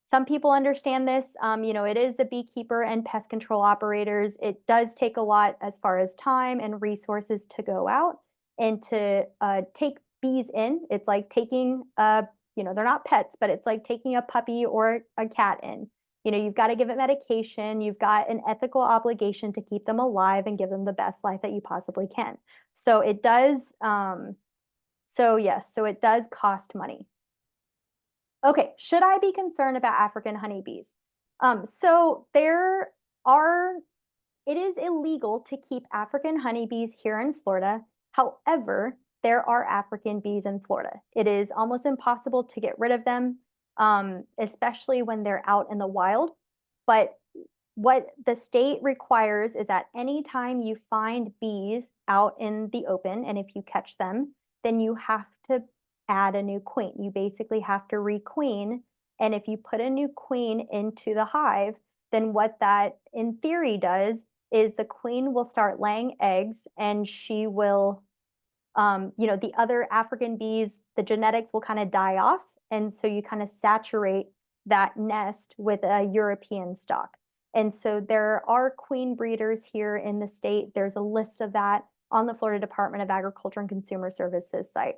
Some people understand this. It is a beekeeper and pest control operators. It does take a lot as far as time and resources to go out and to take bees in. It's like taking, they're not pets, but it's like taking a puppy or a cat in. You've got to give it medication. You've got an ethical obligation to keep them alive and give them the best life that you possibly can. So it does, so it does cost money. Okay, should I be concerned about African honeybees? So it is illegal to keep African honeybees here in Florida. However, there are African bees in Florida. It is almost impossible to get rid of them, especially when they're out in the wild. But what the state requires is that anytime you find bees out in the open, and if you catch them, then you have to add a new queen. You basically have to requeen. And if you put a new queen into the hive, then what that in theory does is the queen will start laying eggs and she will, the other African bees, the genetics will kind of die off. And so you kind of saturate that nest with a European stock. And so there are queen breeders here in the state. There's a list of that on the Florida Department of Agriculture and Consumer Services site.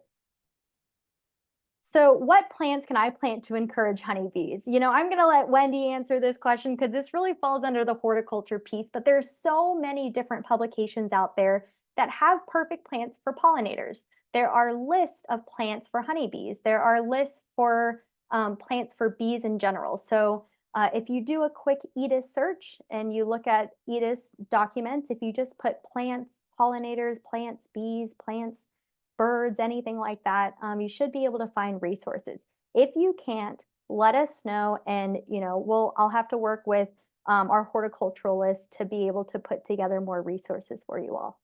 So what plants can I plant to encourage honeybees? I'm going to let Wendy answer this question because this really falls under the horticulture piece, but there's so many different publications out there that have perfect plants for pollinators. There are lists of plants for honeybees. There are lists for plants for bees in general. So if you do a quick IFAS search and you look at IFAS documents, if you just put plants, pollinators, plants, bees, plants, birds, anything like that, you should be able to find resources. If you can't, let us know, and I'll have to work with our horticulturalists to be able to put together more resources for you all.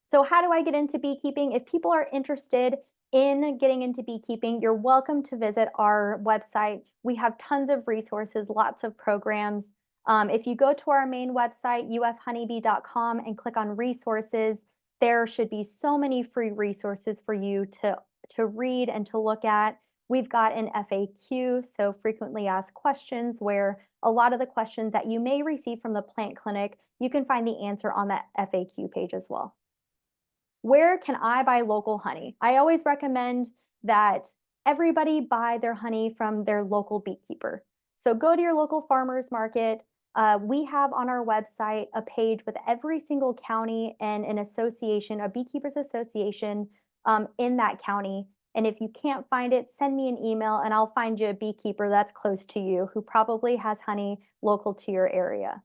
So how do I get into beekeeping? If people are interested in getting into beekeeping, you're welcome to visit our website. We have tons of resources, lots of programs. If you go to our main website, ufhoneybee.com, and click on resources, there should be so many free resources for you to read and to look at. We've got an FAQ, so frequently asked questions, where a lot of the questions that you may receive from the plant clinic, you can find the answer on that FAQ page as well. Where can I buy local honey? I always recommend that everybody buy their honey from their local beekeeper. So go to your local farmer's market. We have on our website a page with every single county and an association, a beekeepers association in that county. And if you can't find it, send me an email and I'll find you a beekeeper that's close to you who probably has honey local to your area.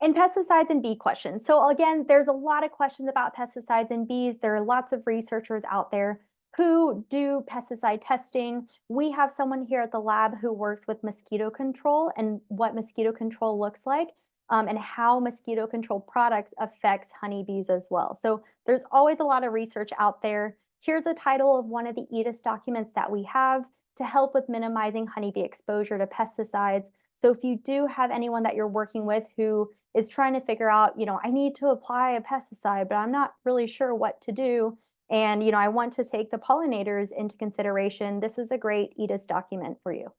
And pesticides and bee questions. So again, there's a lot of questions about pesticides and bees. There are lots of researchers out there who do pesticide testing. We have someone here at the lab who works with mosquito control and what mosquito control looks like, and how mosquito control products affects honeybees as well. So there's always a lot of research out there. Here's a title of one of the EDIS documents that we have to help with minimizing honeybee exposure to pesticides. So if you do have anyone that you're working with who is trying to figure out, I need to apply a pesticide, but I'm not really sure what to do, and I want to take the pollinators into consideration, this is a great EDIS document for you.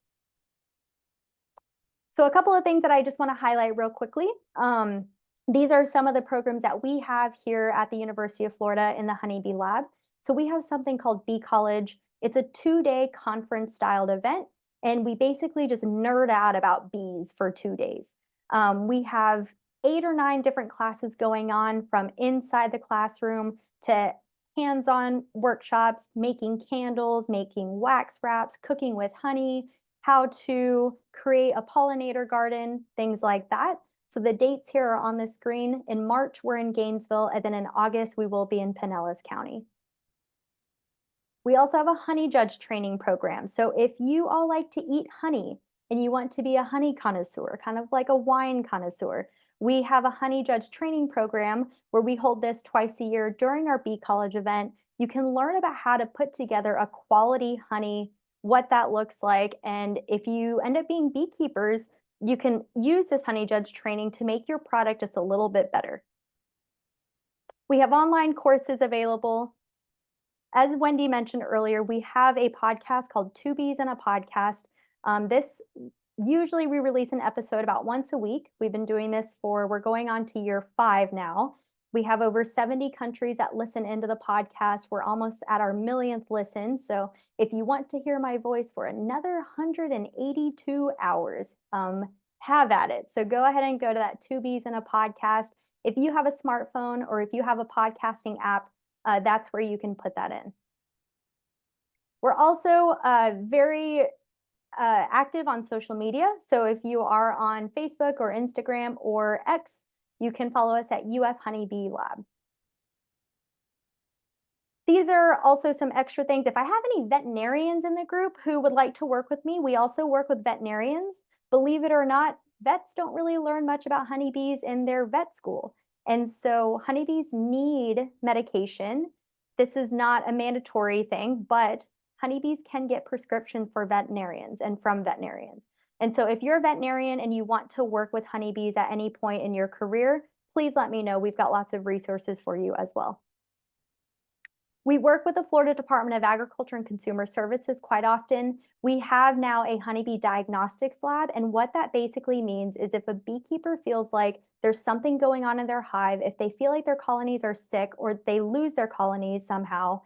So a couple of things that I just want to highlight real quickly. These are some of the programs that we have here at the University of Florida in the Honeybee Lab. So we have something called Bee College. It's a 2-day conference-styled event, and we basically just nerd out about bees for 2 days. We have 8 or 9 different classes going on, from inside the classroom to hands-on workshops, making candles, making wax wraps, cooking with honey, how to create a pollinator garden, things like that. So the dates here are on the screen. In March, we're in Gainesville, and then in August, we will be in Pinellas County. We also have a honey judge training program. So if you all like to eat honey and you want to be a honey connoisseur, kind of like a wine connoisseur, we have a honey judge training program where we hold this twice a year during our Bee College event. You can learn about how to put together a quality honey, what that looks like, and if you end up being beekeepers, you can use this honey judge training to make your product just a little bit better. We have online courses available. As Wendy mentioned earlier, we have a podcast called Two Bees and a Podcast. Usually we release an episode about once a week. We've been doing this we're going on to year 5 now. We have over 70 countries that listen into the podcast. We're almost at our millionth listen. So if you want to hear my voice for another 182 hours, have at it. So go ahead and go to that Two Bees and a Podcast. If you have a smartphone or if you have a podcasting app, that's where you can put that in. We're also very active on social media. So if you are on Facebook or Instagram or X, you can follow us at UF Honeybee Lab. These are also some extra things. If I have any veterinarians in the group who would like to work with me, we also work with veterinarians. Believe it or not, vets don't really learn much about honeybees in their vet school. And so honeybees need medication. This is not a mandatory thing, but honeybees can get prescriptions for veterinarians and from veterinarians. And so if you're a veterinarian and you want to work with honeybees at any point in your career, please let me know. We've got lots of resources for you as well. We work with the Florida Department of Agriculture and Consumer Services quite often. We have now a honeybee diagnostics lab, and what that basically means is if a beekeeper feels like there's something going on in their hive, if they feel like their colonies are sick or they lose their colonies somehow,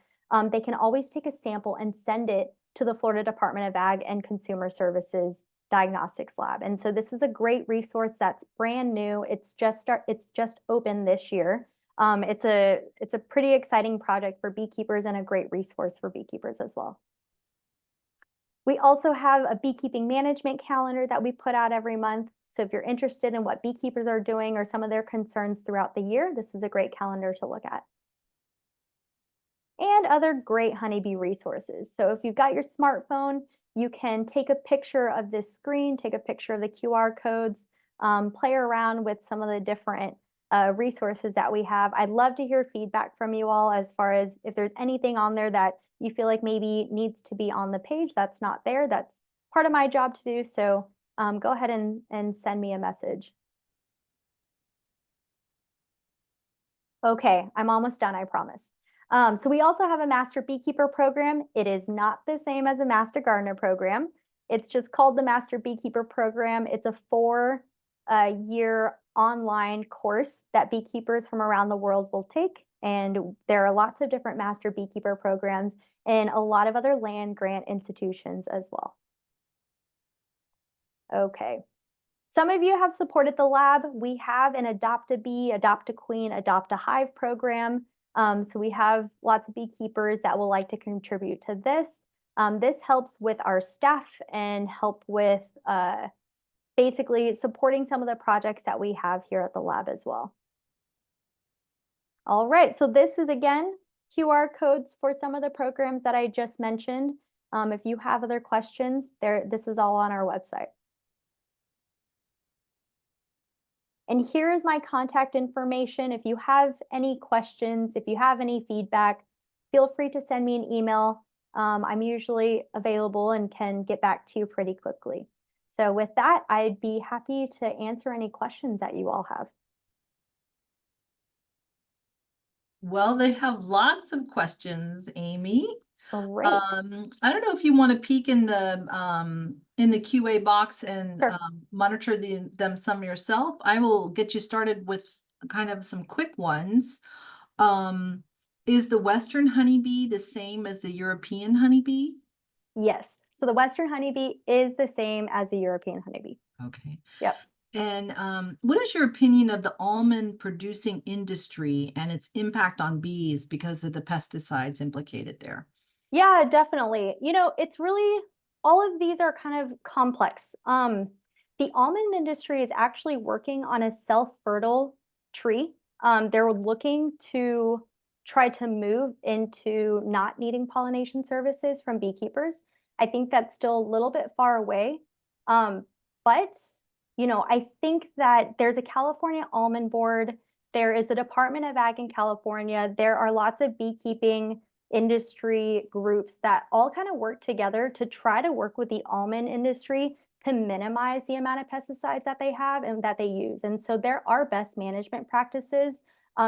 they can always take a sample and send it to the Florida Department of Ag and Consumer Services Diagnostics Lab. And so this is a great resource that's brand new. It's just open this year. It's a pretty exciting project for beekeepers and a great resource for beekeepers as well. We also have a beekeeping management calendar that we put out every month. So if you're interested in what beekeepers are doing or some of their concerns throughout the year, this is a great calendar to look at. And other great honeybee resources. So if you've got your smartphone, you can take a picture of this screen, take a picture of the QR codes, play around with some of the different resources that we have. I'd love to hear feedback from you all as far as if there's anything on there that you feel like maybe needs to be on the page that's not there. That's part of my job to do. So go ahead and send me a message. Okay, I'm almost done, I promise. So we also have a Master Beekeeper program. It is not the same as a Master Gardener program. It's just called the Master Beekeeper program. It's a 4-year online course that beekeepers from around the world will take. And there are lots of different Master Beekeeper programs in a lot of other land grant institutions as well. Okay. Some of you have supported the lab. We have an Adopt a Bee, Adopt a Queen, Adopt a Hive program. So we have lots of beekeepers that will like to contribute to this. This helps with our staff and help with basically supporting some of the projects that we have here at the lab as well. All right, so this is again QR codes for some of the programs that I just mentioned. If you have other questions, this is all on our website. And here is my contact information. If you have any questions, if you have any feedback, feel free to send me an email. I'm usually available and can get back to you pretty quickly. So with that, I'd be happy to answer any questions that you all have.
Well, they have lots of questions, Amy.
Great.
I don't know if you want to peek in the QA box and
Sure.
monitor them some yourself. I will get you started with kind of some quick ones. Is the Western honeybee the same as the European honeybee?
Yes. So the Western honeybee is the same as the European honeybee.
Okay.
Yep.
And what is your opinion of the almond producing industry and its impact on bees because of the pesticides implicated there?
Yeah, definitely. It's really, all of these are kind of complex. The almond industry is actually working on a self-fertile tree. They're looking to try to move into not needing pollination services from beekeepers. I think that's still a little bit far away. But, I think that there's a California Almond Board. There is a Department of Ag in California. There are lots of beekeeping industry groups that all kind of work together to try to work with the almond industry to minimize the amount of pesticides that they have and that they use. And so there are best management practices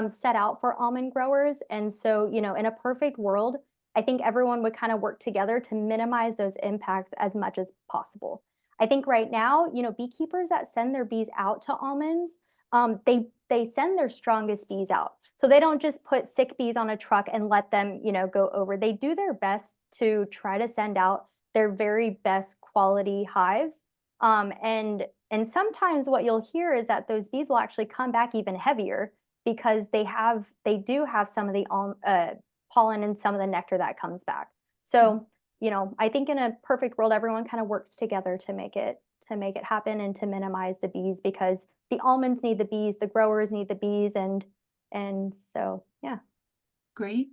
set out for almond growers. And so, in a perfect world, I think everyone would kind of work together to minimize those impacts as much as possible. I think right now, beekeepers that send their bees out to almonds, they send their strongest bees out. So they don't just put sick bees on a truck and let them, go over. They do their best to try to send out their very best quality hives. And sometimes what you'll hear is that those bees will actually come back even heavier because they do have some of the pollen and some of the nectar that comes back. So, I think in a perfect world, everyone kind of works together to make it happen and to minimize the bees, because the almonds need the bees, the growers need the bees, and so, yeah.
Great.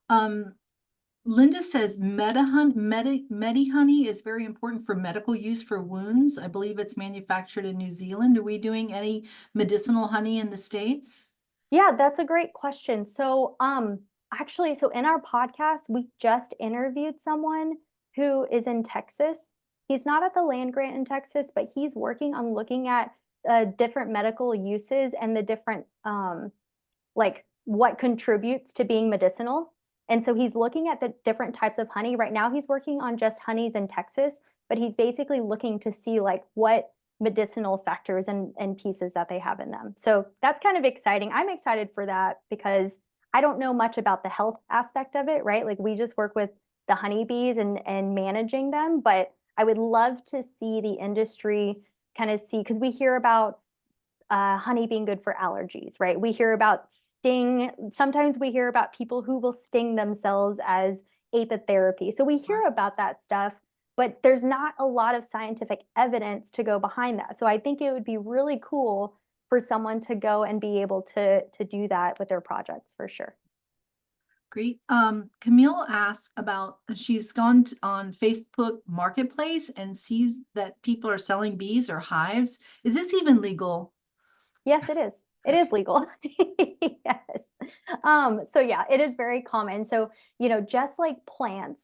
Linda says Medi honey is very important for medical use for wounds. I believe it's manufactured in New Zealand. Are we doing any medicinal honey in the States?
Yeah, that's a great question. So, actually, so in our podcast, we just interviewed someone who is in Texas. He's not at the land grant in Texas, but he's working on looking at different medical uses and the different like what contributes to being medicinal. And so he's looking at the different types of honey. Right now, he's working on just honeys in Texas, but he's basically looking to see like what medicinal factors and pieces that they have in them. So that's kind of exciting. I'm excited for that because I don't know much about the health aspect of it, right? Like we just work with the honeybees and managing them, but I would love to see the industry kind of see, because we hear about honey being good for allergies, right? We hear about sometimes we hear about people who will sting themselves as apitherapy. So we hear about that stuff, but there's not a lot of scientific evidence to go behind that. So I think it would be really cool for someone to go and be able to do that with their projects for sure.
Great. Camille asks about, she's gone on Facebook Marketplace and sees that people are selling bees or hives. Is this even legal?
Yes, it is. It is legal. Yes. So yeah, it is very common. So, just like plants,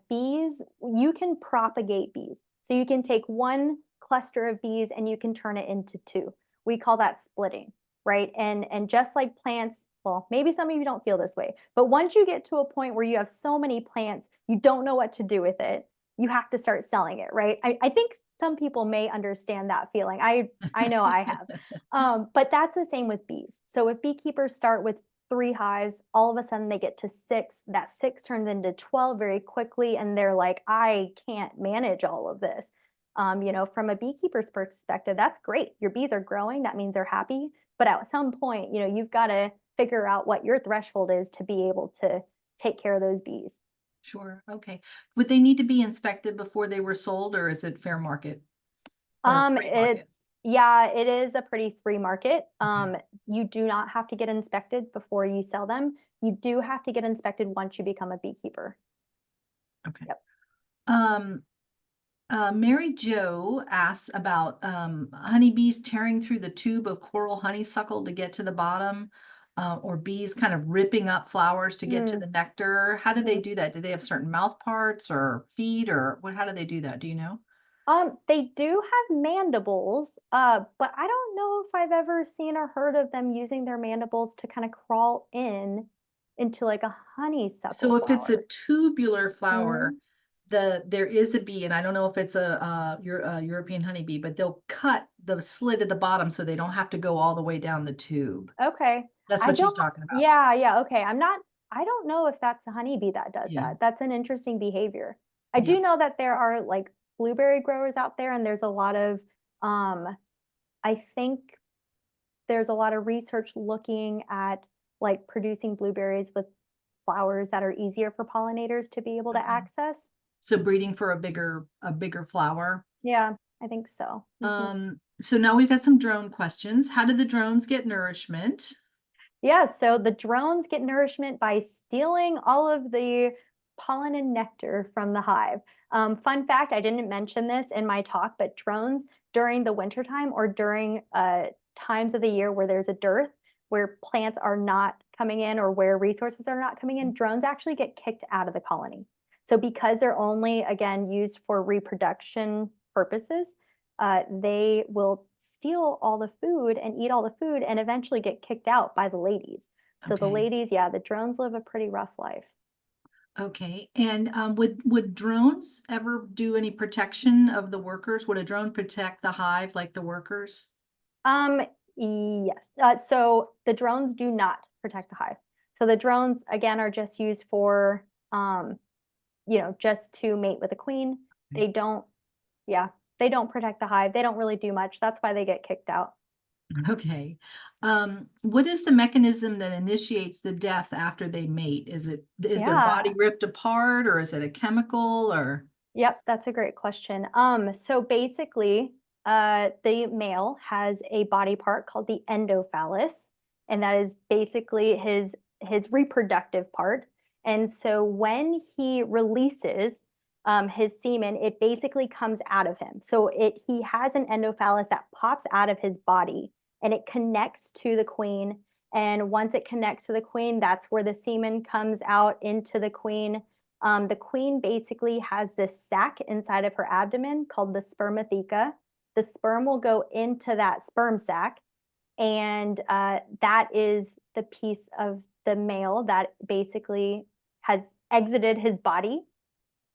bees, you can propagate bees. So you can take one cluster of bees and you can turn it into two. We call that splitting, right? And just like plants, well, maybe some of you don't feel this way, but once you get to a point where you have so many plants, you don't know what to do with it, you have to start selling it, right? I think some people may understand that feeling. I know I have. But that's the same with bees. So if beekeepers start with 3 hives, all of a sudden they get to 6, that 6 turns into 12 very quickly. And they're like, I can't manage all of this. From a beekeeper's perspective, that's great. Your bees are growing. That means they're happy. But at some point, you've got to figure out what your threshold is to be able to take care of those bees.
Sure. Okay. Would they need to be inspected before they were sold, or is it fair market?
It is a pretty free market.
Okay.
You do not have to get inspected before you sell them. you do have to get inspected once you become a beekeeper.
Okay.
Yep.
Mary Jo asks about honeybees tearing through the tube of coral honeysuckle to get to the bottom, or bees kind of ripping up flowers to get to the nectar. How do they do that? Do they have certain mouth parts or feet, or what? How do they do that? Do you know?
They do have mandibles, but I don't know if I've ever seen or heard of them using their mandibles to kind of crawl into like a honeysuckle
So if it's a
flower.
tubular flower,
Mhm.
there is a bee, and I don't know if it's a European honeybee, but they'll cut the slit at the bottom so they don't have to go all the way down the tube.
Okay.
That's
I
what she's
don't,
talking about.
yeah, okay. I don't know if that's a honeybee that does
Yeah.
that. That's an interesting behavior. I
Yeah.
do know that there are like blueberry growers out there, and there's a lot of, um, I think there's a lot of research looking at like producing blueberries with flowers that are easier for pollinators to be able to
Okay.
access.
So breeding for a bigger flower.
Yeah, I think so.
So now we've got some drone questions. How do the drones get nourishment?
Yeah, so the drones get nourishment by stealing all of the pollen and nectar from the hive. Fun fact, I didn't mention this in my talk, but drones during the wintertime or during times of the year where there's a dearth, where plants are not coming in or where resources are not coming in, drones actually get kicked out of the colony. So because they're only, again, used for reproduction purposes, they will steal all the food and eat all the food and eventually get kicked out by the ladies. So the
Okay.
ladies, yeah, the drones live a pretty rough life.
Okay. And would drones ever do any protection of the workers? Would a drone protect the hive like the workers?
Um, yes. So the drones do not protect the hive. So the drones, again, are just used for, just to mate with the queen.
Okay.
They don't, yeah, they don't protect the hive. They don't really do much. That's why they get kicked out.
Okay. What is the mechanism that initiates the death after they mate? Is their
Yeah.
body ripped apart, or is it a chemical, or?
Yep, that's a great question. So basically, the male has a body part called the endophallus, and that is basically his reproductive part. And so when he releases his semen, it basically comes out of him. So he has an endophallus that pops out of his body, and it connects to the queen. And once it connects to the queen, that's where the semen comes out into the queen. The queen basically has this sac inside of her abdomen called the spermatheca. The sperm will go into that sperm sac, and that is the piece of the male that basically has exited his body,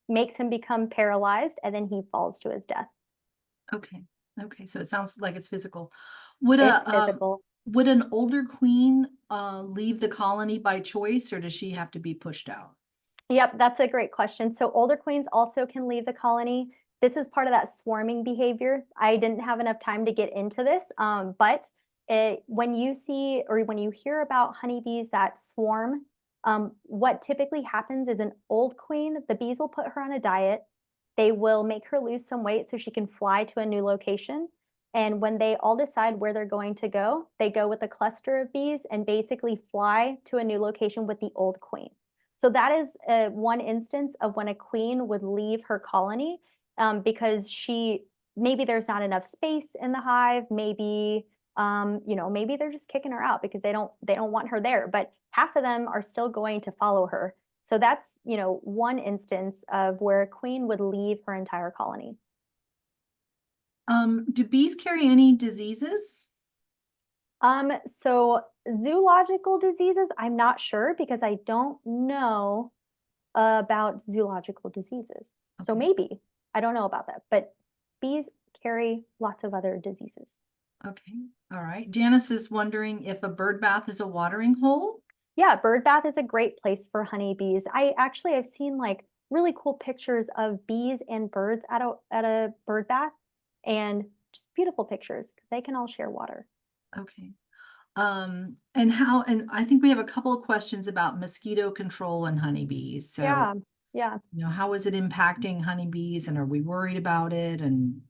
makes him become paralyzed, and then he falls to his death.
Okay. Okay. So it sounds like it's physical. Would
It's
a
physical.
would an older queen leave the colony by choice, or does she have to be pushed out?
Yep, that's a great question. So older queens also can leave the colony. This is part of that swarming behavior. I didn't have enough time to get into this, but when you see or when you hear about honeybees that swarm, what typically happens is an old queen, the bees will put her on a diet. They will make her lose some weight so she can fly to a new location. And when they all decide where they're going to go, they go with a cluster of bees and basically fly to a new location with the old queen. So that is one instance of when a queen would leave her colony because maybe there's not enough space in the hive. Maybe maybe they're just kicking her out because they don't want her there. But half of them are still going to follow her. So that's one instance of where a queen would leave her entire colony.
Do bees carry any diseases?
So zoological diseases, I'm not sure because I don't know about zoological diseases. So
Okay.
maybe, I don't know about that, but bees carry lots of other diseases.
Okay. All right. Janice is wondering if a bird bath is a watering hole.
Yeah, bird bath is a great place for honeybees. I've seen like really cool pictures of bees and birds at a bird bath and just beautiful pictures because they can all share water.
Okay. And I think we have a couple of questions about mosquito control and honeybees. So,
Yeah, yeah.
how is it impacting honeybees, and are we worried about it, and,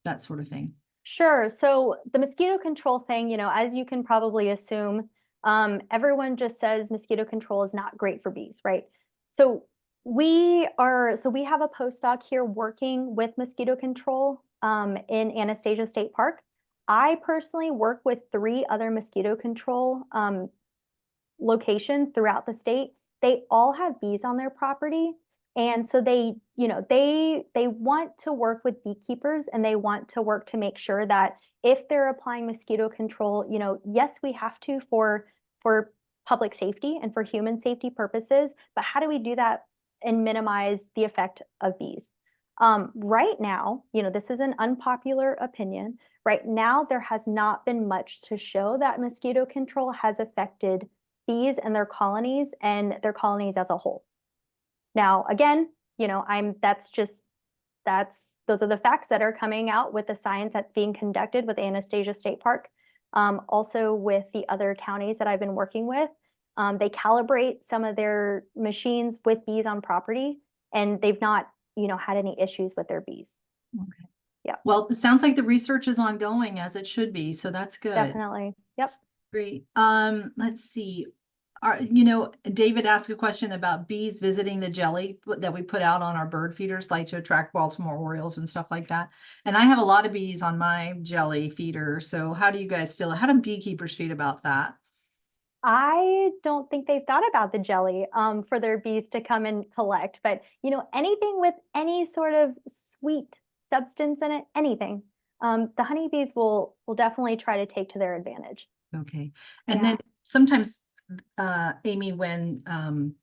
that sort of thing.
Sure. So the mosquito control thing, as you can probably assume, Everyone just says mosquito control is not great for bees, right? So we have a postdoc here working with mosquito control in Anastasia State Park. I personally work with 3 other mosquito control locations throughout the state. They all have bees on their property. And so they want to work with beekeepers, and they want to work to make sure that if they're applying mosquito control, yes, we have to for public safety and for human safety purposes, but how do we do that and minimize the effect of bees? Right now, this is an unpopular opinion. Right now, there has not been much to show that mosquito control has affected bees and their colonies as a whole. Now, again, those are the facts that are coming out with the science that's being conducted with Anastasia State Park. Also with the other counties that I've been working with, they calibrate some of their machines with bees on property, and they've not, had any issues with their bees.
Okay.
Yeah.
Well, it sounds like the research is ongoing as it should be, so that's good.
Definitely. Yep.
Great. Let's see. David asked a question about bees visiting the jelly that we put out on our bird feeders, like to attract Baltimore Orioles and stuff like that. And I have a lot of bees on my jelly feeder. So how do you guys feel? How do beekeepers feel about that?
I don't think they've thought about the jelly for their bees to come and collect, but anything with any sort of sweet substance in it, anything, the honeybees will definitely try to take to their advantage.
Okay. And then sometimes, Amy, when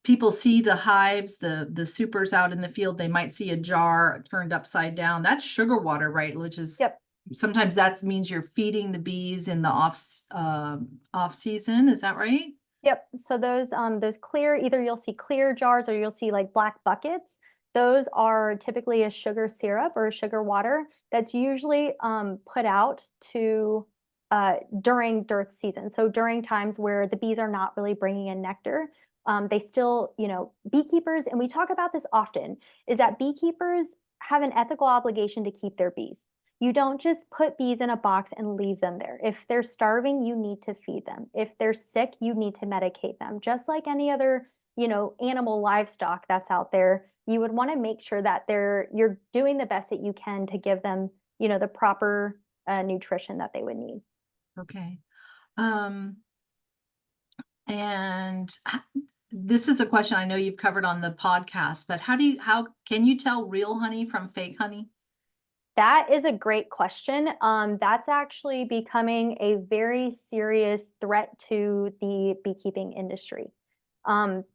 people see the hives, the supers out in the field, they might see a jar turned upside down. That's sugar water, right? Which is sometimes that means you're feeding the bees in the off season. Is that right?
Yep. So those clear, either you'll see clear jars or you'll see like black buckets. Those are typically a sugar syrup or a sugar water that's usually put out to during dearth season. So during times where the bees are not really bringing in nectar, they still, beekeepers, and we talk about this often, is that beekeepers have an ethical obligation to keep their bees. You don't just put bees in a box and leave them there. If they're starving, you need to feed them. If they're sick, you need to medicate them. Just like any other, animal livestock that's out there, you would want to make sure that you're doing the best that you can to give them, the proper nutrition that they would need.
Okay. And this is a question I know you've covered on the podcast, but how can you tell real honey from fake honey?
That is a great question. That's actually becoming a very serious threat to the beekeeping industry.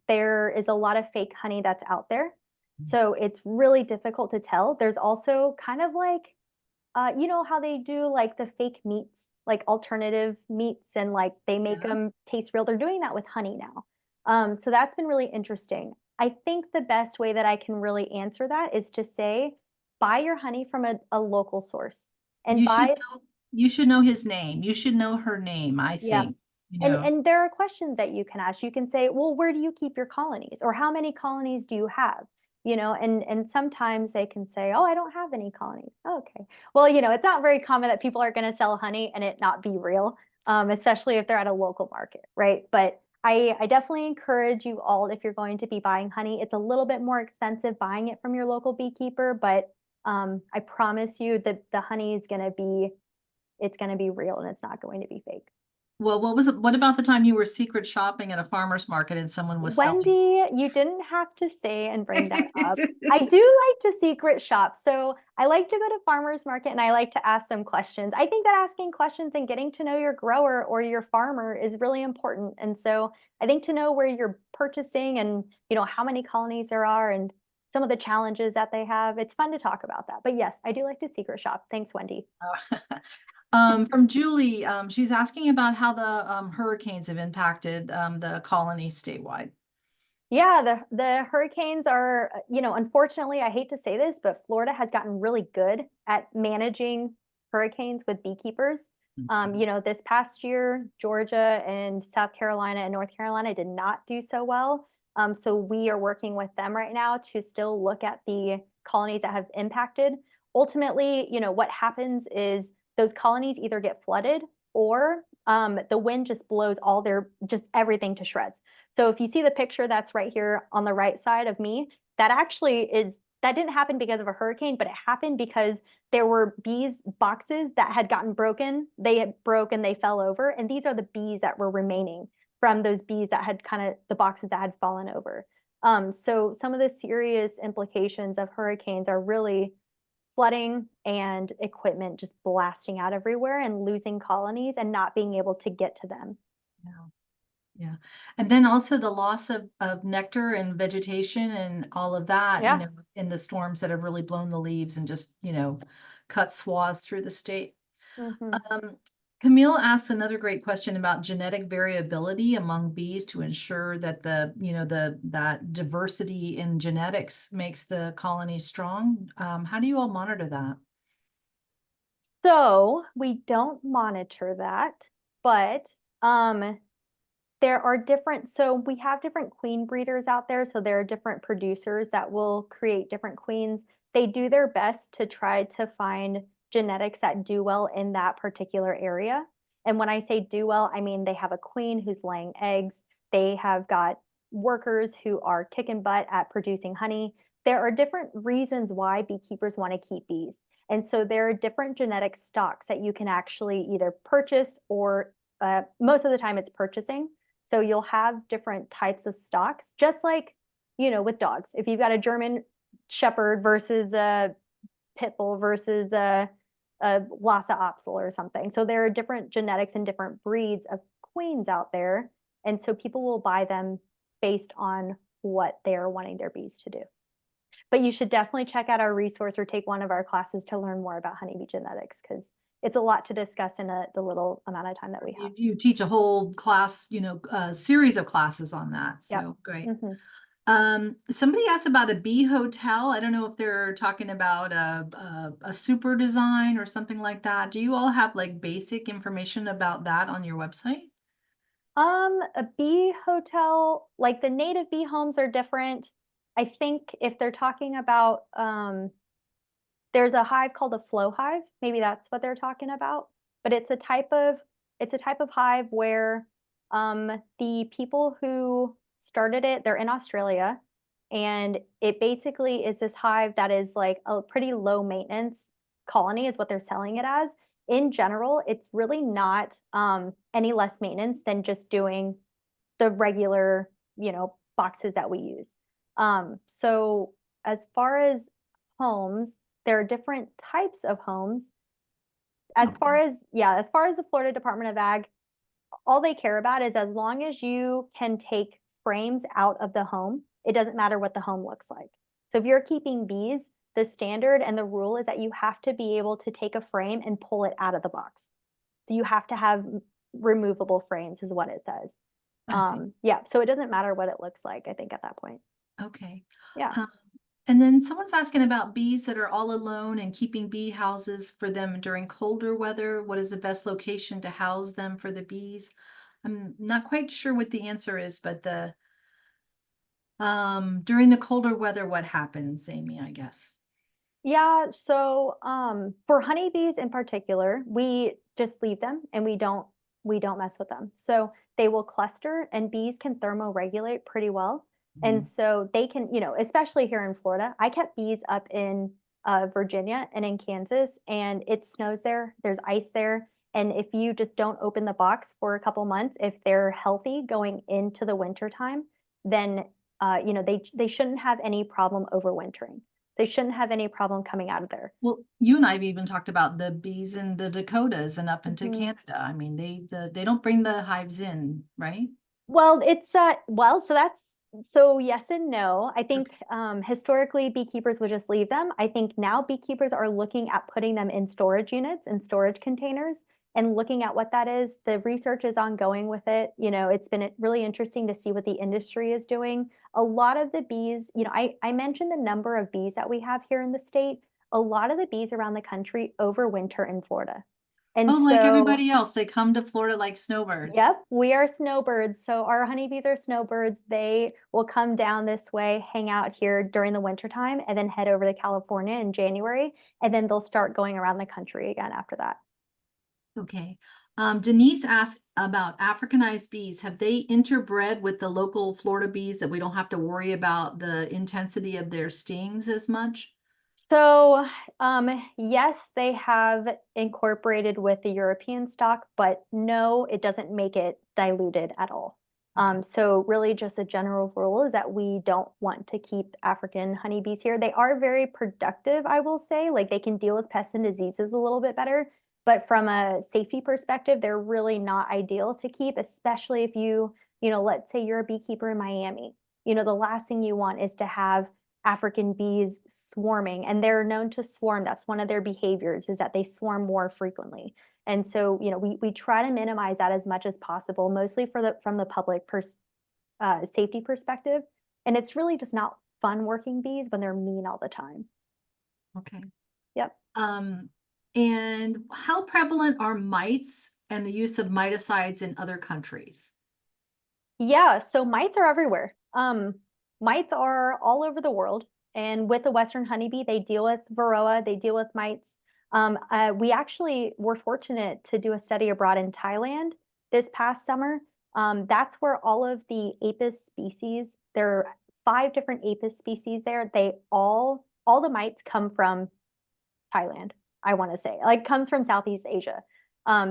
There is a lot of fake honey that's out there. So it's really difficult to tell. There's also kind of like, how they do like the fake meats, like alternative meats, and like they make them taste real. They're doing that with honey now. So that's been really interesting. I think the best way that I can really answer that is to say, buy your honey from a local source and
you should know his name. You should know her name, I think.
And there are questions that you can ask. You can say, well, where do you keep your colonies? Or how many colonies do you have? And sometimes they can say, oh, I don't have any colonies. Oh, okay. Well, it's not very common that people are going to sell honey and it not be real, especially if they're at a local market, right? But I definitely encourage you all, if you're going to be buying honey, it's a little bit more expensive buying it from your local beekeeper, but I promise you that the honey is going to be real and it's not going to be fake.
Well, what about the time you were secret shopping at a farmer's market and someone was selling?
Wendy, you didn't have to say and bring that up. I do like to secret shop. So I like to go to farmer's market and I like to ask them questions. I think that asking questions and getting to know your grower or your farmer is really important. And so I think to know where you're purchasing and, how many colonies there are and some of the challenges that they have, it's fun to talk about that. But yes, I do like to secret shop. Thanks, Wendy.
From Julie, she's asking about how the hurricanes have impacted the colonies statewide.
Yeah, the hurricanes are, unfortunately, I hate to say this, but Florida has gotten really good at managing hurricanes with beekeepers. This past year, Georgia and South Carolina and North Carolina did not do so well. So we are working with them right now to still look at the colonies that have impacted. Ultimately, what happens is those colonies either get flooded or the wind just blows just everything to shreds. So if you see the picture that's right here on the right side of me, that didn't happen because of a hurricane, but it happened because there were bees boxes that had gotten broken. They had broken, they fell over. And these are the bees that were remaining from those bees that had the boxes that had fallen over. So some of the serious implications of hurricanes are really flooding and equipment just blasting out everywhere and losing colonies and not being able to get to them.
Yeah. Yeah. And then also the loss of nectar and vegetation and all of that,
Yeah.
in the storms that have really blown the leaves and just, cut swaths through the state.
Mhm.
Camille asked another great question about genetic variability among bees to ensure that that diversity in genetics makes the colony strong. How do you all monitor that?
So we don't monitor that, but there are so we have different queen breeders out there. So there are different producers that will create different queens. They do their best to try to find genetics that do well in that particular area. And when I say do well, I mean they have a queen who's laying eggs. They have got workers who are kicking butt at producing honey. There are different reasons why beekeepers want to keep bees. And so there are different genetic stocks that you can actually either purchase or most of the time it's purchasing. So you'll have different types of stocks, just like, with dogs. If you've got a German Shepherd versus a Pit Bull versus a Lhasa Apso or something. So there are different genetics and different breeds of queens out there. And so people will buy them based on what they are wanting their bees to do. But you should definitely check out our resource or take one of our classes to learn more about honeybee genetics, because it's a lot to discuss in the little amount of time that we have.
You teach a whole class, series of classes on that.
Yep.
So great.
Mm-hmm.
Somebody asked about a bee hotel. I don't know if they're talking about a super design or something like that. Do you all have like basic information about that on your website?
A bee hotel, like the native bee homes are different. I think if they're talking about, there's a hive called a flow hive. Maybe that's what they're talking about. But it's a type of hive where the people who started it, they're in Australia, and it basically is this hive that is like a pretty low maintenance colony, is what they're selling it as. In general, it's really not any less maintenance than just doing the regular, boxes that we use. So as far as homes, there are different types of homes. As far as the Florida Department of Ag, all they care about is as long as you can take frames out of the home, it doesn't matter what the home looks like. So if you're keeping bees, the standard and the rule is that you have to be able to take a frame and pull it out of the box. So you have to have removable frames is what it says. Yeah, so it doesn't matter what it looks like, I think, at that point.
Okay.
Yeah.
And then someone's asking about bees that are all alone and keeping bee houses for them during colder weather. What is the best location to house them for the bees? I'm not quite sure what the answer is, but during the colder weather, what happens, Amy, I guess?
Yeah, so for honeybees in particular, we just leave them and we don't mess with them. So they will cluster, and bees can thermoregulate pretty well. And so they can, especially here in Florida, I kept bees up in Virginia and in Kansas, and it snows there, there's ice there. And if you just don't open the box for a couple months, if they're healthy going into the winter time, then they shouldn't have any problem overwintering. They shouldn't have any problem coming out of there.
Well, you and I have even talked about the bees in the Dakotas and up into Canada. I mean, they don't bring the hives in, right?
Well, so yes and no. I think historically beekeepers would just leave them. I think now beekeepers are looking at putting them in storage units and storage containers and looking at what that is. The research is ongoing with it. It's been really interesting to see what the industry is doing. A lot of the bees, I mentioned the number of bees that we have here in the state. A lot of the bees around the country overwinter in Florida. And
Oh, like
so,
everybody else, they come to Florida like snowbirds.
yep, we are snowbirds. So our honeybees are snowbirds. They will come down this way, hang out here during the wintertime, and then head over to California in January. And then they'll start going around the country again after that.
Okay. Denise asked about Africanized bees. Have they interbred with the local Florida bees that we don't have to worry about the intensity of their stings as much?
So, yes, they have incorporated with the European stock, but no, it doesn't make it diluted at all.
Okay.
So really just a general rule is that we don't want to keep African honeybees here. They are very productive, I will say, like they can deal with pests and diseases a little bit better, but from a safety perspective, they're really not ideal to keep, especially if let's say you're a beekeeper in Miami. The last thing you want is to have African bees swarming, and they're known to swarm. That's one of their behaviors is that they swarm more frequently. And so, we try to minimize that as much as possible, mostly from the public safety perspective. And it's really just not fun working bees when they're mean all the time.
Okay.
Yep.
And how prevalent are mites and the use of miticides in other countries?
Yeah, so mites are everywhere. Mites are all over the world. And with the Western honeybee, they deal with varroa, they deal with mites. We actually were fortunate to do a study abroad in Thailand this past summer. That's where all of the Apis species, there are 5 different Apis species there. All the mites come from Thailand, I want to say, like comes from Southeast Asia.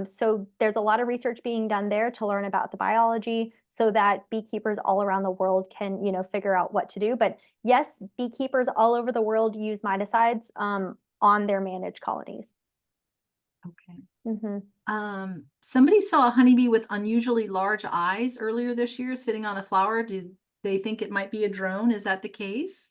So there's a lot of research being done there to learn about the biology so that beekeepers all around the world can, figure out what to do. But yes, beekeepers all over the world use miticides on their managed colonies.
Okay.
Hmm.
Somebody saw a honeybee with unusually large eyes earlier this year sitting on a flower. Did they think it might be a drone? Is that the case?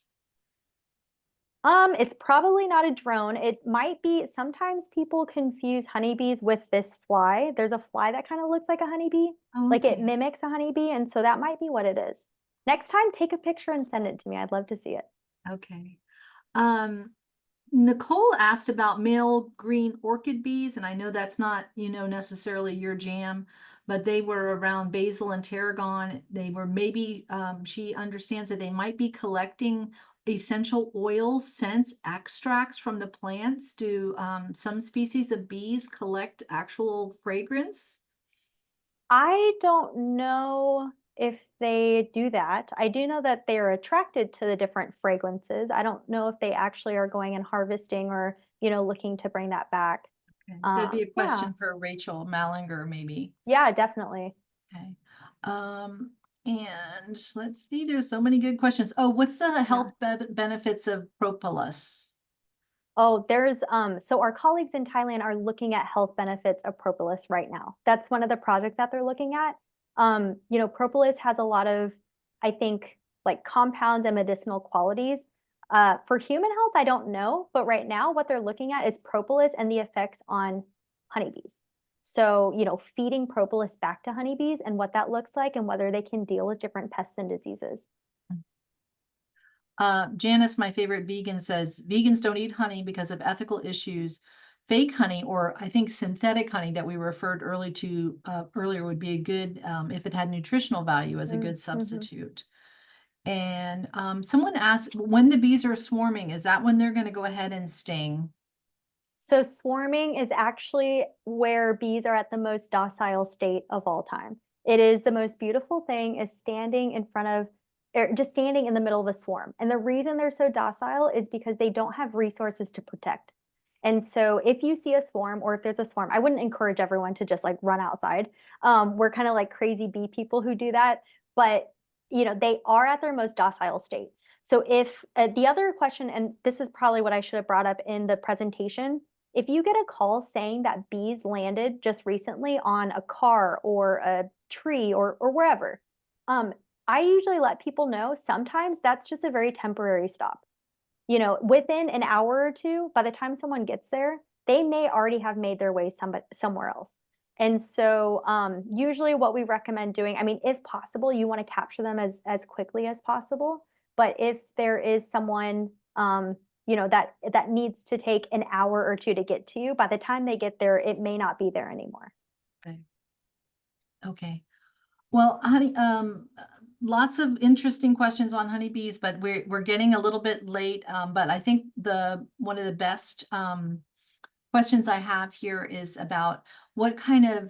It's probably not a drone. It might be, sometimes people confuse honeybees with this fly. There's a fly that kind of looks like a honeybee,
Oh,
like it
okay.
mimics a honeybee, and so that might be what it is. Next time, take a picture and send it to me. I'd love to see it.
Okay. Um, Nicole asked about male green orchid bees, and I know that's not, necessarily your jam, but they were around basil and tarragon. They were maybe, she understands that they might be collecting essential oils, scents, extracts from the plants. Do some species of bees collect actual fragrance?
I don't know if they do that. I do know that they're attracted to the different fragrances. I don't know if they actually are going and harvesting or, looking to bring that back.
Okay. That'd be a
Yeah,
question for Rachel Mallinger, maybe.
yeah, definitely.
Okay. Um, and let's see, there's so many good questions. Oh, what's the
Yeah.
health benefits of propolis?
Oh, so our colleagues in Thailand are looking at health benefits of propolis right now. That's one of the projects that they're looking at. Propolis has a lot of, I think, like compounds and medicinal qualities. For human health, I don't know, but right now what they're looking at is propolis and the effects on honeybees. So, feeding propolis back to honeybees and what that looks like and whether they can deal with different pests and diseases.
Janice, my favorite vegan, says vegans don't eat honey because of ethical issues. Fake honey, or I think synthetic honey that we referred earlier would be a good, if it had nutritional value, as a good
Mm-hmm.
substitute. And someone asked, when the bees are swarming, is that when they're going to go ahead and sting?
So swarming is actually where bees are at the most docile state of all time. It is the most beautiful thing is standing in front of, or just standing in the middle of a swarm. And the reason they're so docile is because they don't have resources to protect. And so if you see a swarm or if there's a swarm, I wouldn't encourage everyone to just like run outside. We're kind of like crazy bee people who do that, but they are at their most docile state. So if the other question, and this is probably what I should have brought up in the presentation, if you get a call saying that bees landed just recently on a car or a tree or wherever, I usually let people know sometimes that's just a very temporary stop. Within an hour or two, by the time someone gets there, they may already have made their way somewhere else. And so usually what we recommend doing, I mean, if possible, you want to capture them as quickly as possible. But if there is someone that needs to take an hour or two to get to you, by the time they get there, it may not be there anymore.
Okay. Okay. Well, honey, lots of interesting questions on honeybees, but we're getting a little bit late. But I think one of the best questions I have here is about what kind of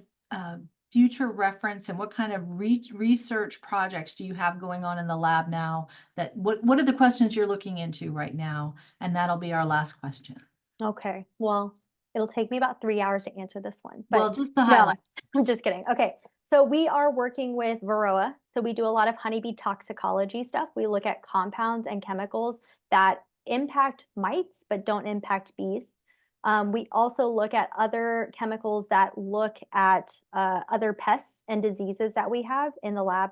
future reference and what kind of research projects do you have going on in the lab now? What are the questions you're looking into right now? And that'll be our last question.
Okay, well, it'll take me about 3 hours to answer this one,
Well,
but
just the
no,
highlight.
I'm just kidding. Okay, so we are working with Varroa. So we do a lot of honeybee toxicology stuff. We look at compounds and chemicals that impact mites but don't impact bees. We also look at other chemicals that look at other pests and diseases that we have in the lab.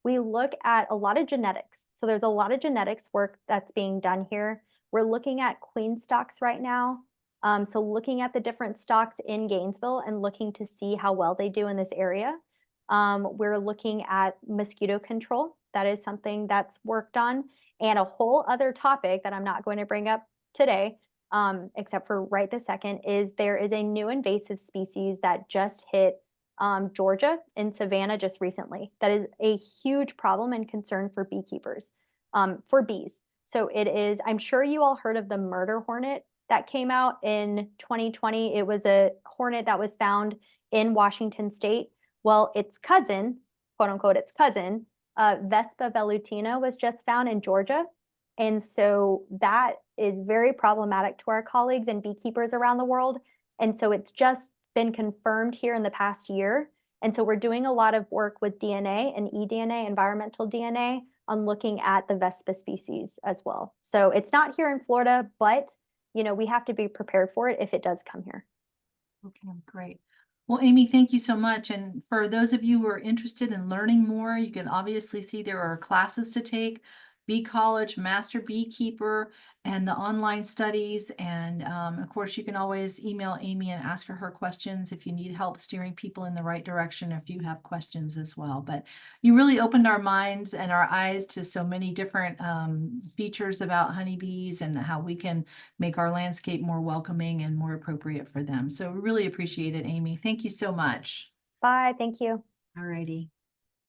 We look at a lot of genetics. So there's a lot of genetics work that's being done here. We're looking at queen stocks right now. So looking at the different stocks in Gainesville and looking to see how well they do in this area. We're looking at mosquito control. That is something that's worked on. And a whole other topic that I'm not going to bring up today, except for right this second, is there is a new invasive species that just hit Georgia in Savannah just recently. That is a huge problem and concern for beekeepers, for bees. So it is, I'm sure you all heard of the murder hornet that came out in 2020. It was a hornet that was found in Washington state. Well, its cousin, quote unquote, its cousin, Vespa velutina, was just found in Georgia. And so that is very problematic to our colleagues and beekeepers around the world. And so it's just been confirmed here in the past year. And so we're doing a lot of work with DNA and eDNA, environmental DNA, on looking at the Vespa species as well. So it's not here in Florida, but we have to be prepared for it if it does come here.
Okay, great. Well, Amy, thank you so much. And for those of you who are interested in learning more, you can obviously see there are classes to take. Bee College, Master Beekeeper, and the online studies. And of course, you can always email Amy and ask her questions if you need help steering people in the right direction, if you have questions as well. But you really opened our minds and our eyes to so many different features about honeybees and how we can make our landscape more welcoming and more appropriate for them. So we really appreciate it, Amy. Thank you so much.
Bye. Thank you.
All righty.